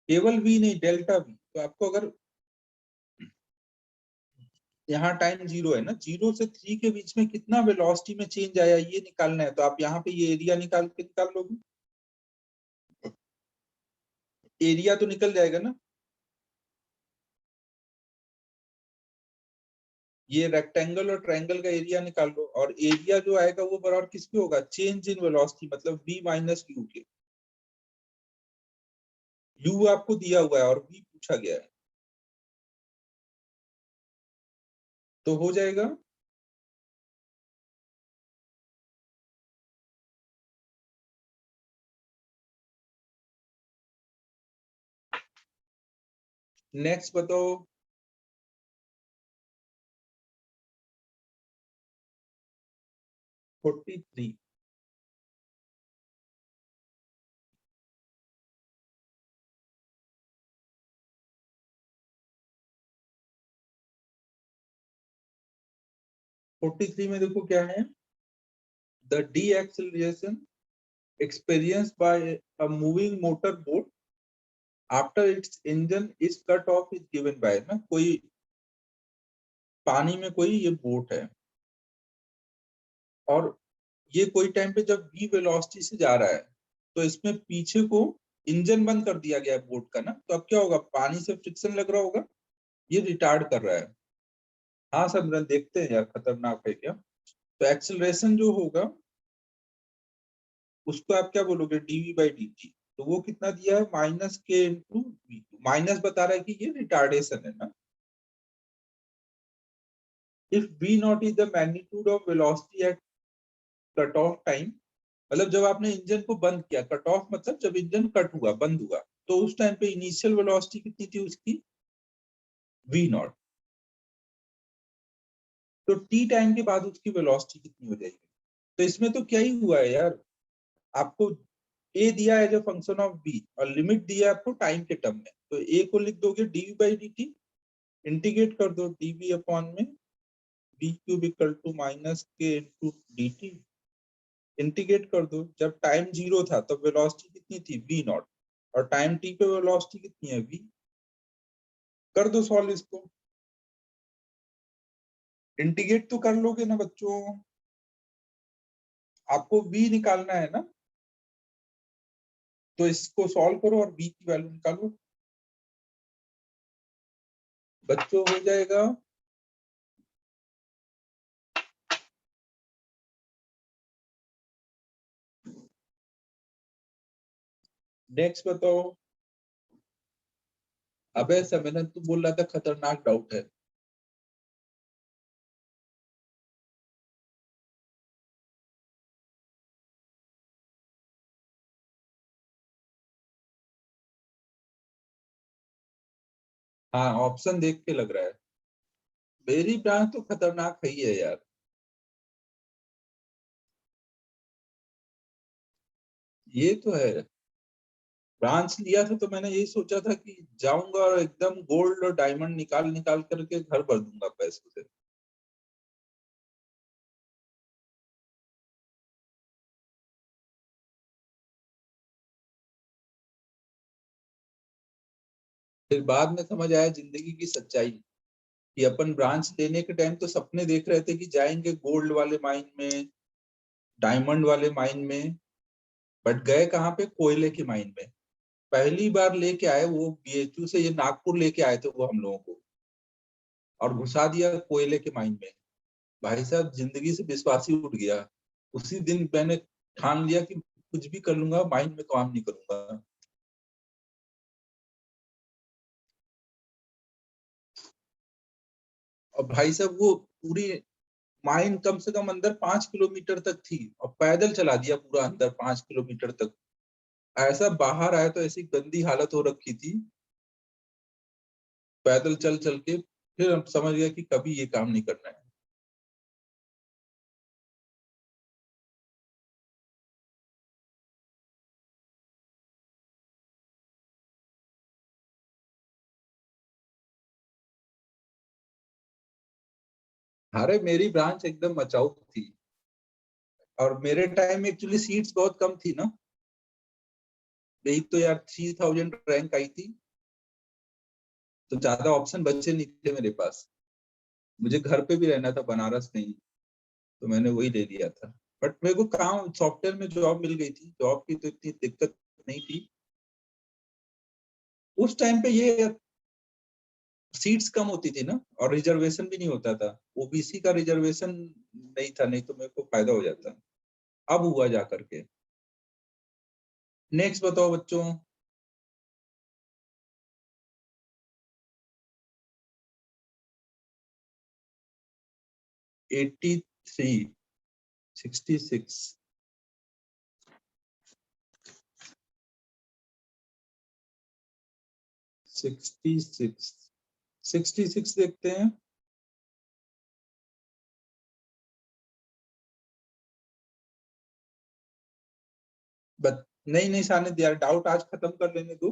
केवल v नहीं, डेल्टा v। तो आपको अगर यहाँ टाइम 0 है ना, 0 से 3 के बीच में कितना वेलोसिटी में चेंज आया ये निकालना है। तो आप यहाँ पे ये एरिया निकाल लोगे, एरिया तो निकल जाएगा ना। ये रेक्टेंगल और ट्रायंगल का एरिया निकाल लो, और एरिया जो आएगा वो बराबर किसके होगा? चेंज इन वेलोसिटी, मतलब v माइनस यू के। u आपको दिया हुआ है और v पूछा गया है, तो हो जाएगा। नेक्स्ट बताओ। 43। 43 में देखो क्या है, the D acceleration experienced by a moving motor boat after its engine is cut off is given by, ना कोई पानी में कोई ये बोट है और ये कोई टाइम पे जब v वेलोसिटी से जा रहा है तो इसमें पीछे को इंजन बंद कर दिया गया है बोट का ना, तो अब क्या होगा? पानी से फ्रिक्शन लग रहा होगा, ये रिटार्ड कर रहा है। हाँ सब देखते हैं यार, खतरनाक है क्या। तो एक्सेलरेशन जो होगा उसको आप क्या बोलोगे? D V by D T. तो वो कितना दिया है? Minus K into we. Minus बता रहा है कि ये रिटार्डेशन है ना। If v not is the magnitude of velocity at cut off time, मतलब जब आपने इंजन को बंद किया, कट ऑफ मतलब जब इंजन कट हुआ, बंद हुआ, तो उस टाइम पे इनिशियल वेलोसिटी कितनी थी उसकी? v not. तो t टाइम के बाद उसकी वेलोसिटी कितनी हो जाएगी? तो इसमें तो क्या ही हुआ है यार, आपको a दिया है जो फंक्शन ऑफ b और लिमिट दिया है आपको टाइम के टर्म में, तो a को लिख दोगे dv बाई dt, इंटीग्रेट कर दो dv अपॉन में b cube equal to minus K into D T, integrate कर दो। जब टाइम 0 था तब वेलोसिटी कितनी थी? v नॉट, और टाइम t पे वेलोसिटी कितनी है? v। कर दो सॉल्व इसको, इंटीग्रेट तो कर लोगे ना बच्चों, आपको v निकालना है ना, तो इसको सॉल्व करो और v की वैल्यू निकालो बच्चों, हो जाएगा। नेक्स्ट बताओ। अबे समय तू बोल रहा था खतरनाक डाउट है। हाँ ऑप्शन देख के लग रहा है, मेरी ब्रांच तो खतरनाक है ही है यार। ये तो है। ब्रांच लिया था तो मैंने यही सोचा था कि जाऊंगा और एकदम गोल्ड और डायमंड निकाल निकाल करके घर भर दूंगा पैसों से। फिर बाद में समझ आया जिंदगी की सच्चाई, कि अपन ब्रांच लेने के टाइम तो सपने देख रहे थे कि जाएंगे गोल्ड वाले माइन में, डायमंड वाले माइन में, बट गए कहाँ पे, कोयले की माइन में। पहली बार लेके आए वो बीएचयू से, ये नागपुर लेके आए थे वो हम लोगों को, और घुसा दिया कोयले के माइन में। भाई साहब जिंदगी से विश्वास ही उठ गया। उसी दिन मैंने ठान लिया कि कुछ भी कर लूंगा, माइन में काम नहीं करूंगा। और भाई साहब वो पूरी माइन कम से कम अंदर 5 किलोमीटर तक थी, और पैदल चला दिया पूरा अंदर 5 किलोमीटर तक। ऐसा बाहर आया तो ऐसी गंदी हालत हो रखी थी, पैदल चल चल के। फिर हम समझ गया कि कभी ये काम नहीं करना है। अरे मेरी ब्रांच एकदम मचाऊ थी, और मेरे टाइम में एक्चुअली सीट्स बहुत कम थी ना। यही तो यार 3000 रैंक आई थी, तो ज्यादा ऑप्शन बचे नहीं थे मेरे पास। मुझे घर पे भी रहना था बनारस में ही, तो मैंने वही ले लिया था। बट मेरे को काम सॉफ्टवेयर में जॉब मिल गई थी, जॉब की तो इतनी दिक्कत नहीं थी। उस टाइम पे ये सीट्स कम होती थी ना, और रिजर्वेशन भी नहीं होता था। ओबीसी का रिजर्वेशन नहीं था, नहीं तो मेरे को फायदा हो जाता। अब हुआ जा करके। नेक्स्ट बताओ बच्चों। 83, 66, 66, 66 देखते हैं। बट नहीं नहीं सानिद यार, डाउट आज खत्म कर लेने दो।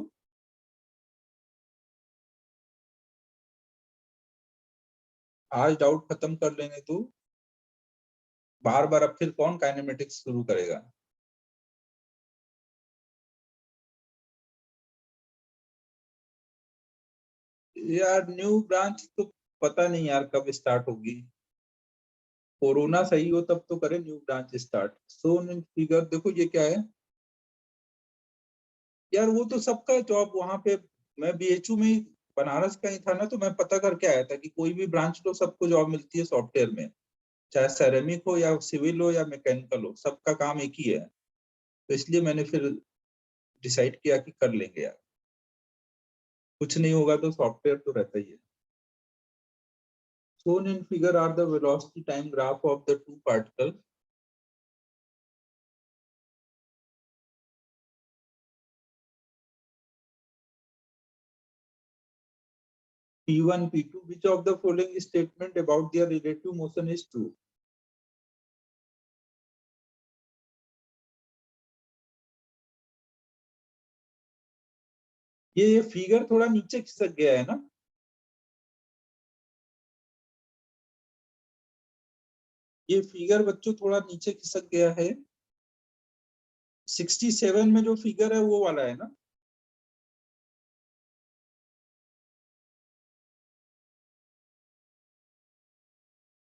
आज डाउट खत्म कर लेने दो। बार बार अब फिर कौन काइनेमेटिक्स शुरू करेगा। यार न्यू ब्रांच तो पता नहीं यार कब स्टार्ट होगी। कोरोना सही हो तब तो करे न्यू ब्रांच स्टार्ट। सोन फिगर देखो ये क्या है। यार वो तो सबका जॉब वहां पे, मैं बीएचयू में ही, बनारस का ही था ना, तो मैं पता करके आया था कि कोई भी ब्रांच लो सबको जॉब मिलती है सॉफ्टवेयर में। चाहे सेरेमिक हो या सिविल हो या मैकेनिकल हो, सबका काम एक ही है। तो इसलिए मैंने फिर डिसाइड किया कि कर लेंगे यार। कुछ नहीं होगा तो सॉफ्टवेयर तो रहता ही है। Shown in figure are the velocity time graph of the two particles. P1, P2. Which of the following statement about their relative motion is true? ये फिगर थोड़ा नीचे खिसक गया है ना। ये फिगर बच्चों थोड़ा नीचे खिसक गया है। 67 में जो फिगर है वो वाला है ना।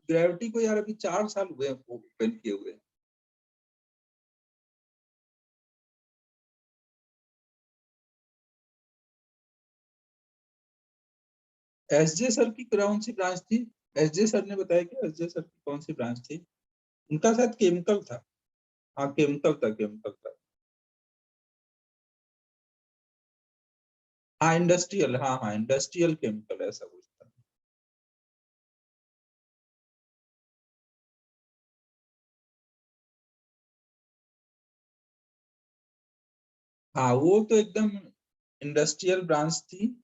ग्रेविटी को यार अभी 4 साल हुए हैं ओपन किए हुए। एसजे सर की कौन सी ब्रांच थी। एसजे सर ने बताया कि एसजे सर की कौन सी ब्रांच थी। उनका शायद केमिकल था। हाँ केमिकल था, केमिकल था। हाँ इंडस्ट्रियल, हाँ हाँ इंडस्ट्रियल केमिकल ऐसा कुछ था। हाँ वो तो एकदम इंडस्ट्रियल ब्रांच थी।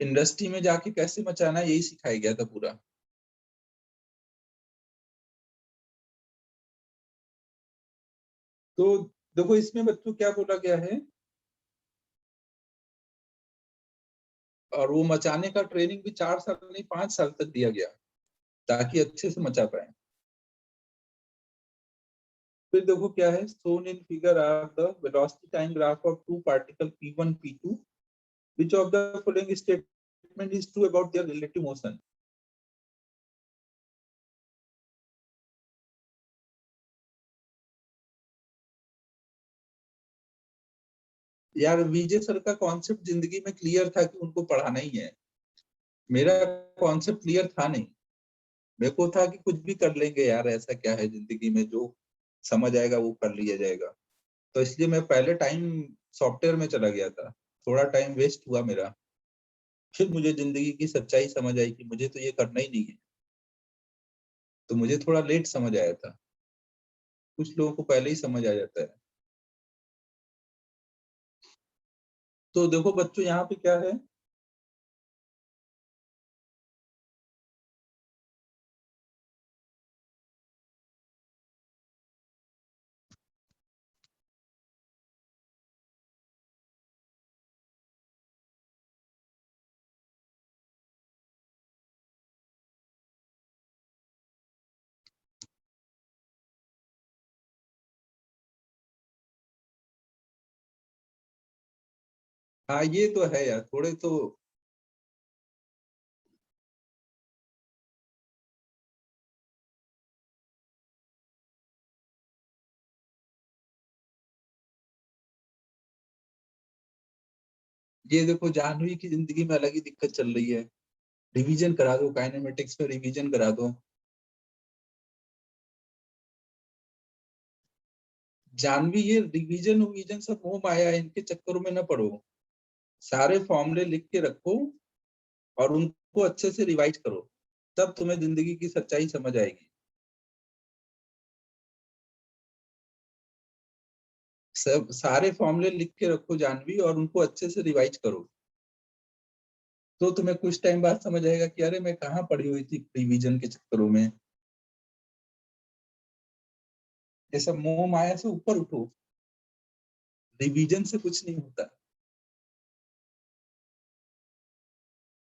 इंडस्ट्री में जाके कैसे मचाना है यही सिखाया गया था पूरा। तो देखो इसमें बच्चों क्या बोला गया है, और वो मचाने का ट्रेनिंग भी 4 साल नहीं 5 साल तक दिया गया, ताकि अच्छे से मचा पाए। फिर देखो क्या है, shown in figure are the velocity time graph of two particle p1 p2, which of the following statement is true about their relative motion। यार विजय सर का कॉन्सेप्ट जिंदगी में क्लियर था कि उनको पढ़ाना ही है, मेरा कॉन्सेप्ट क्लियर था नहीं। मेरे को था कि कुछ भी कर लेंगे यार, ऐसा क्या है जिंदगी में, जो समझ आएगा वो कर लिया जाएगा। तो इसलिए मैं पहले टाइम सॉफ्टवेयर में चला गया था, थोड़ा टाइम वेस्ट हुआ मेरा। फिर मुझे जिंदगी की सच्चाई समझ आई कि मुझे तो ये करना ही नहीं है, तो मुझे थोड़ा लेट समझ आया था। कुछ लोगों को पहले ही समझ आ जाता है। तो देखो बच्चों यहाँ पे क्या है, हाँ ये तो है यार, थोड़े तो। ये देखो जानवी की जिंदगी में अलग ही दिक्कत चल रही है, रिवीजन करा दो, काइनेमेटिक्स में रिवीजन करा दो। जानवी ये रिवीजन उवीजन सब मोह माया है, इनके चक्करों में न पड़ो। सारे फॉर्मूले लिख के रखो और उनको अच्छे से रिवाइज करो, तब तुम्हें जिंदगी की सच्चाई समझ आएगी। सब सारे फॉर्मूले लिख के रखो जानवी, और उनको अच्छे से रिवाइज करो, तो तुम्हें कुछ टाइम बाद समझ आएगा कि अरे मैं कहाँ पड़ी हुई थी रिवीजन के चक्करों में। ये सब मोह माया से ऊपर उठो, रिवीजन से कुछ नहीं होता।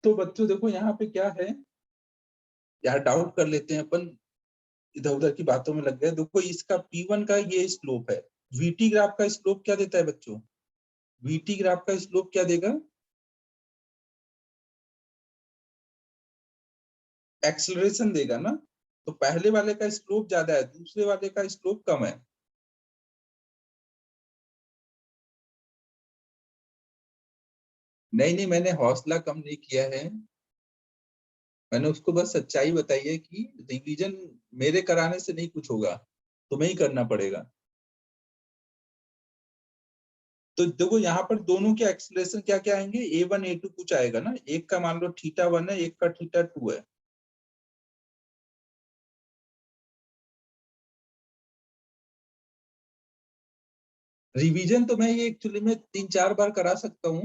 तो बच्चों देखो यहाँ पे क्या है, यार डाउट कर लेते हैं अपन, इधर उधर की बातों में लग गए। देखो इसका P1 का ये स्लोप है, VT ग्राफ का स्लोप क्या देता है बच्चों, VT ग्राफ का स्लोप क्या देगा, एक्सेलरेशन देगा ना। तो पहले वाले का स्लोप ज्यादा है, दूसरे वाले का स्लोप कम है। नहीं नहीं, मैंने हौसला कम नहीं किया है, मैंने उसको बस सच्चाई बताई है कि रिवीजन मेरे कराने से नहीं कुछ होगा, तुम्हें ही करना पड़ेगा। तो देखो यहाँ पर दोनों के एक्सेलरेशन क्या क्या आएंगे, A1 A2 कुछ आएगा ना, एक का मान लो θ1 है, एक का θ2 है। रिवीजन तो मैं ये एक्चुअली में 3-4 बार करा सकता हूँ,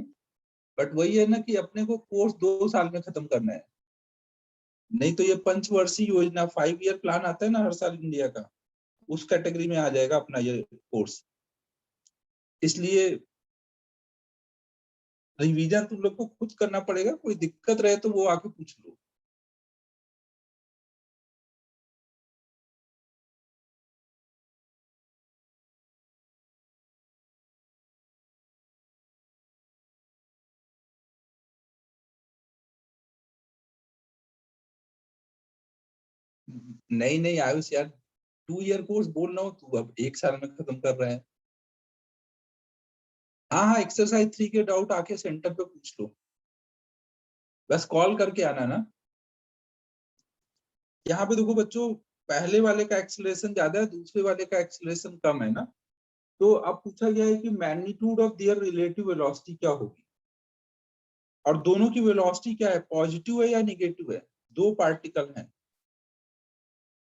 बट वही है ना कि अपने को कोर्स 2 साल में खत्म करना है। नहीं तो ये पंचवर्षीय योजना 5 ईयर प्लान आता है ना हर साल इंडिया का, उस कैटेगरी में आ जाएगा अपना ये कोर्स। इसलिए रिवीजन तुम लोग को खुद करना पड़ेगा, कोई दिक्कत रहे तो वो आके पूछ लो। नहीं नहीं आयुष यार, 2 ईयर कोर्स बोल रहा हूँ, तू अब 1 साल में खत्म कर रहे हैं। हाँ हाँ, एक्सरसाइज 3 के डाउट आके सेंटर पे पूछ लो, बस कॉल करके आना ना। यहाँ पे देखो बच्चों, पहले वाले का एक्सेलरेशन ज्यादा है, दूसरे वाले का एक्सेलरेशन कम है ना। तो अब पूछा गया है कि magnitude of their relative velocity क्या होगी, और दोनों की वेलोसिटी क्या है, पॉजिटिव है या निगेटिव है। दो पार्टिकल हैं,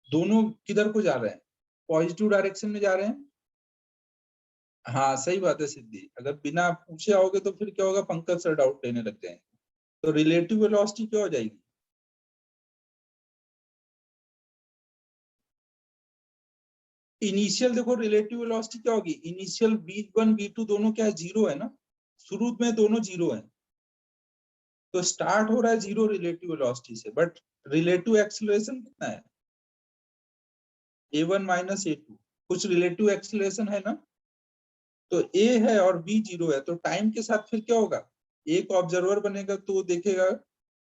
दोनों किधर को जा रहे हैं, पॉजिटिव डायरेक्शन में जा रहे हैं। हाँ सही बात है सिद्धि, अगर बिना पूछे आओगे तो फिर क्या होगा, पंकज सर डाउट लेने लग जाएंगे। तो रिलेटिव वेलोसिटी क्या हो जाएगी, इनिशियल देखो रिलेटिव वेलोसिटी क्या होगी, इनिशियल v1 v2 दोनों क्या है, जीरो है ना, शुरू में दोनों जीरो है, तो स्टार्ट हो रहा है जीरो रिलेटिव वेलोसिटी से, बट रिलेटिव एक्सीलरेशन कितना है, a1 माइनस a2, कुछ रिलेटिव एक्सीलरेशन है ना, तो a है और b जीरो है, तो टाइम के साथ फिर क्या होगा, एक ऑब्जर्वर बनेगा तो वो देखेगा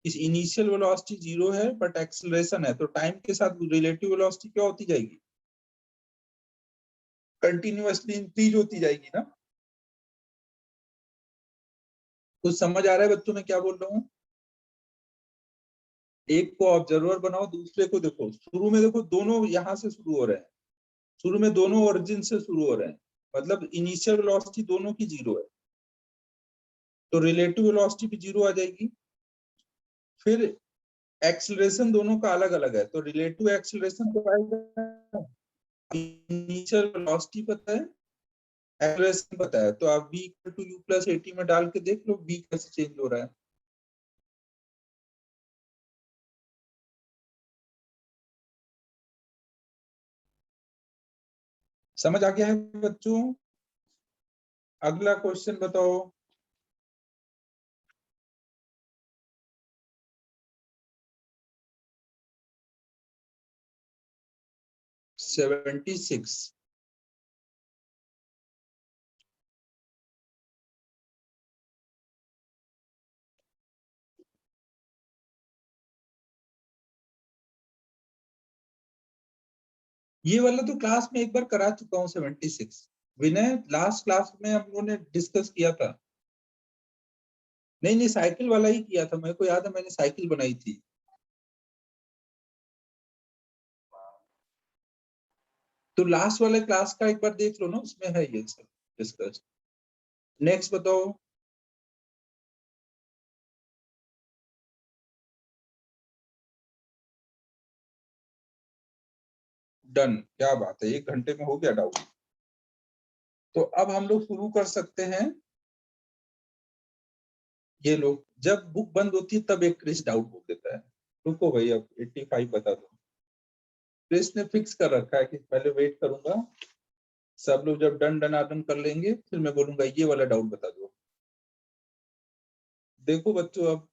इस इनिशियल वेलोसिटी जीरो है बट एक्सीलरेशन है, तो टाइम के साथ रिलेटिव वेलोसिटी क्या होती जाएगी, कंटिन्यूअसली इंक्रीज होती जाएगी ना। कुछ समझ आ रहा है बच्चों में क्या बोल रहा हूँ, एक को ऑब्जर्वर बनाओ, दूसरे को देखो, शुरू में देखो दोनों यहाँ से शुरू हो रहे हैं, शुरू में दोनों ओरिजिन से शुरू हो रहे हैं, मतलब इनिशियल वेलोसिटी दोनों की जीरो है, तो रिलेटिव वेलोसिटी भी जीरो आ जाएगी। फिर एक्सीलरेशन दोनों का अलग अलग है, तो रिलेटिव एक्सीलरेशन तो आएगा, इनिशियल वेलोसिटी पता है, एक्सीलरेशन पता है, तो आप v equal to u plus at में डाल के देख लो v कैसे चेंज हो रहा है। समझ आ गया है बच्चों, अगला क्वेश्चन बताओ। सेवेंटी सिक्स, ये वाला तो क्लास में एक बार करा चुका हूँ, 76 विनय, लास्ट क्लास में हम लोगों ने डिस्कस किया था। नहीं नहीं, साइकिल वाला ही किया था, मेरे को याद है मैंने साइकिल बनाई थी। तो लास्ट वाले क्लास का एक बार देख लो ना, उसमें है ये सब डिस्कस। नेक्स्ट बताओ। डन, क्या बात है, 1 घंटे में हो गया डाउट। तो अब हम लोग शुरू कर सकते हैं। ये लोग जब बुक बंद होती है तब एक क्रिस डाउट बोल देता है, रुको भाई अब 85 बता दो। क्रिस ने फिक्स कर रखा है कि पहले वेट करूंगा, सब लोग जब डन डन आदन कर लेंगे फिर मैं बोलूंगा ये वाला डाउट बता दो। देखो बच्चों, अब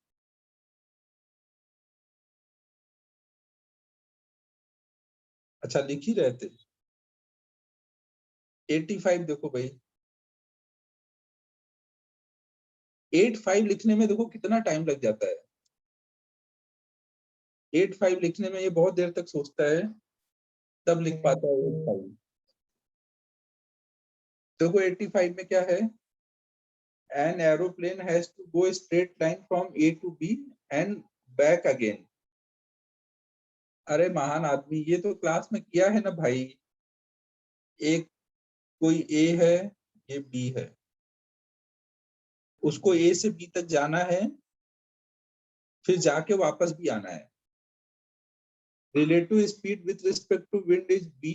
अच्छा लिख ही रहे थे, 85 देखो भाई, 85 लिखने में देखो कितना टाइम लग जाता है, 85 लिखने में ये बहुत देर तक सोचता है, तब लिख पाता है 85। देखो 85 में क्या है, an aeroplane has to go straight line from A to B and back again. अरे महान आदमी, ये तो क्लास में किया है ना भाई, एक कोई ए है, ये बी है, उसको ए से बी तक जाना है, फिर जाके वापस भी आना है। Relative speed with respect to wind is B,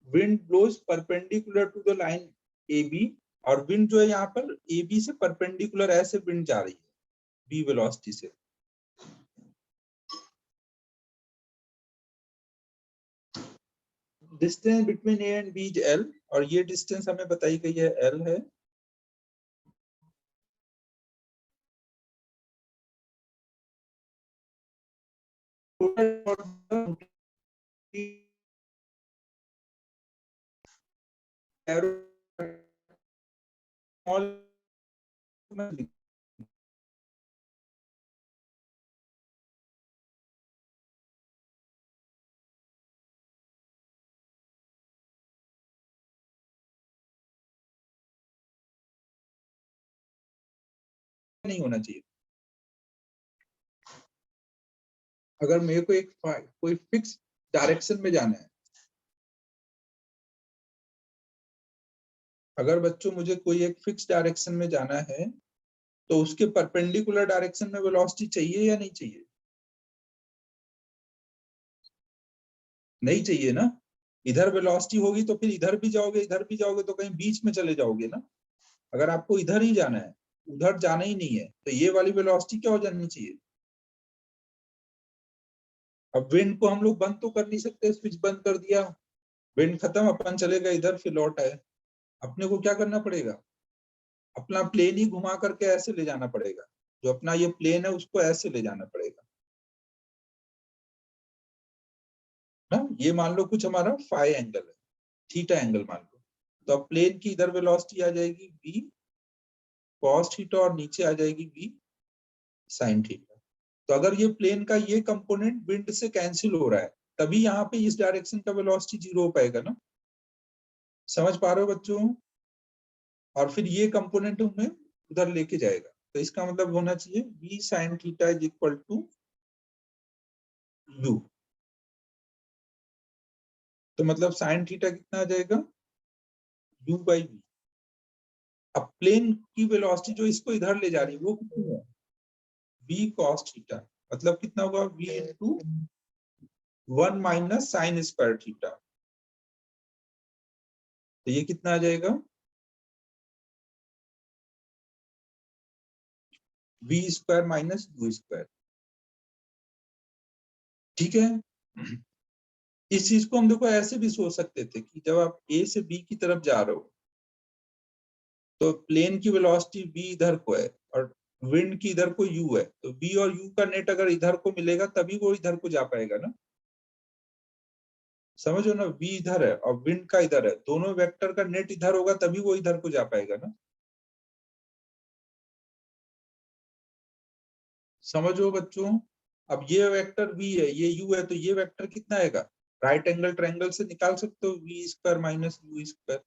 wind blows perpendicular to the line A B, और विंड जो है यहाँ पर ए बी से परपेंडिकुलर ऐसे विंड जा रही है बी वेलोसिटी से। Distance between A and B is L, और ये डिस्टेंस हमें बताई गई है एल है। नहीं होना चाहिए। अगर मेरे को एक कोई फिक्स डायरेक्शन में जाना है, अगर बच्चों मुझे कोई एक फिक्स डायरेक्शन में जाना है, तो उसके परपेंडिकुलर डायरेक्शन में वेलोसिटी चाहिए या नहीं चाहिए, नहीं चाहिए ना। इधर वेलोसिटी होगी तो फिर इधर भी जाओगे, इधर भी जाओगे तो कहीं बीच में चले जाओगे ना। अगर आपको इधर ही जाना है, उधर जाना ही नहीं है, तो ये वाली वेलोसिटी क्या हो जानी चाहिए, अब विंड को हम लोग बंद तो कर नहीं सकते, स्विच बंद कर दिया, विंड खत्म, अपन चले गए इधर, फिर लौट आए। अपने को क्या करना पड़ेगा, अपना प्लेन ही घुमा करके ऐसे ले जाना पड़ेगा, जो अपना ये प्लेन है उसको ऐसे ले जाना पड़ेगा ना। ये मान लो कुछ हमारा फाई एंगल है, थीटा एंगल मान लो, तो अब प्लेन की इधर वेलोसिटी आ जाएगी v cos थीटा और नीचे आ जाएगी v sin थीटा। तो अगर ये प्लेन का ये कंपोनेंट विंड से कैंसिल हो रहा है, तभी यहाँ पे इस डायरेक्शन का वेलोसिटी 0 हो पाएगा ना। समझ पा रहे हो बच्चों? और फिर ये कंपोनेंट हमें उधर लेके जाएगा, तो इसका मतलब होना चाहिए v sin theta is equal to u। तो मतलब sin थीटा कितना आ जाएगा, u बाई v। अब प्लेन की वेलोसिटी जो इसको इधर ले जा रही है वो कितनी है, v cos थीटा, मतलब कितना होगा v into 1 minus sine square theta. तो ये कितना आ जाएगा, v square minus u square. ठीक है, इस चीज को हम देखो ऐसे भी सोच सकते थे कि जब आप a से b की तरफ जा रहे हो तो प्लेन की वेलोसिटी v इधर को है और विंड की इधर को u है, तो v और u का नेट अगर इधर को मिलेगा तभी वो इधर को जा पाएगा ना। समझो ना, v इधर है और विंड का इधर है, दोनों वेक्टर का नेट इधर होगा तभी वो इधर को जा पाएगा ना। समझो बच्चों, अब ये वेक्टर v है, ये u है, तो ये वेक्टर कितना आएगा, राइट एंगल ट्रायंगल से निकाल सकते हो v square minus u square.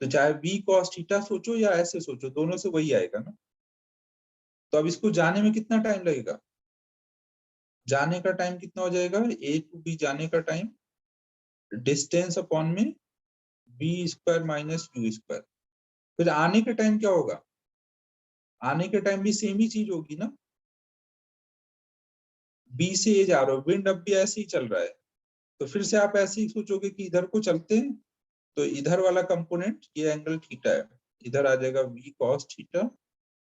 तो चाहे v cos थीटा सोचो या ऐसे सोचो, दोनों से वही आएगा ना। तो अब इसको जाने में कितना टाइम लगेगा, जाने का टाइम कितना हो जाएगा, a टू b जाने का टाइम डिस्टेंस अपॉन में v square minus u square. फिर आने के टाइम क्या होगा, आने के टाइम भी सेम ही चीज होगी ना। b से a जा रहे हो, विंड अब भी ऐसे ही चल रहा है, तो फिर से आप ऐसे ही सोचोगे कि इधर को चलते हैं, तो इधर वाला कंपोनेंट ये एंगल थीटा है, इधर आ जाएगा v cos थीटा,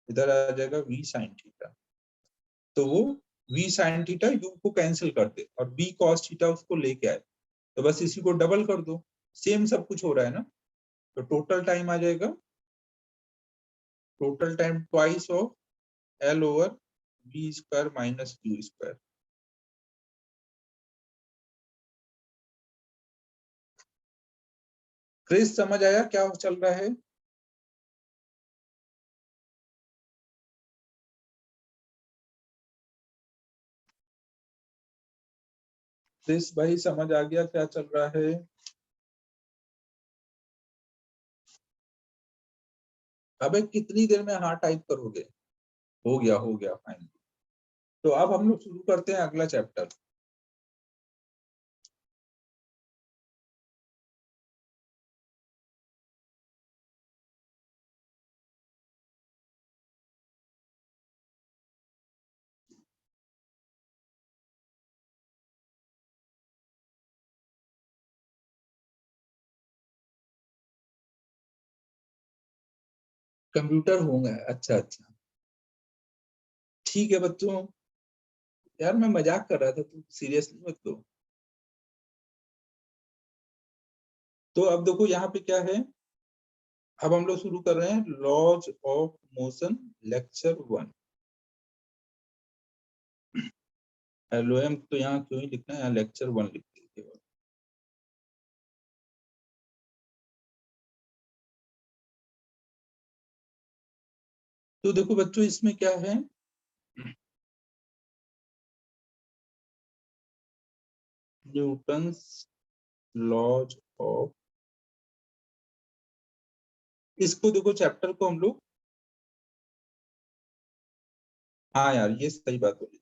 इधर आ जाएगा v sin थीटा। तो वो v sin थीटा u को कैंसिल कर दे और v cos थीटा उसको लेके आए, तो बस इसी को डबल कर दो, सेम सब कुछ हो रहा है ना। तो टोटल टाइम आ जाएगा, total time twice of l over v square minus u square. क्रिस समझ आया क्या चल रहा है? क्रिस भाई समझ आ गया क्या चल रहा है? अबे कितनी देर में हाँ टाइप करोगे? हो गया फाइनली। तो अब हम लोग शुरू करते हैं अगला चैप्टर। कंप्यूटर होंगे, अच्छा अच्छा, ठीक है बच्चों। यार मैं मजाक कर रहा था, तुम सीरियसली मत लो। तो अब देखो यहाँ पे क्या है, अब हम लोग शुरू कर रहे हैं laws of motion lecture 1। LOM तो यहाँ क्यों ही लिखना है, यहाँ लेक्चर 1 लिख दीजिए। तो देखो बच्चों इसमें क्या है, न्यूटन्स लॉज ऑफ, इसको देखो चैप्टर को हम लोग, हाँ यार ये सही बात बोली,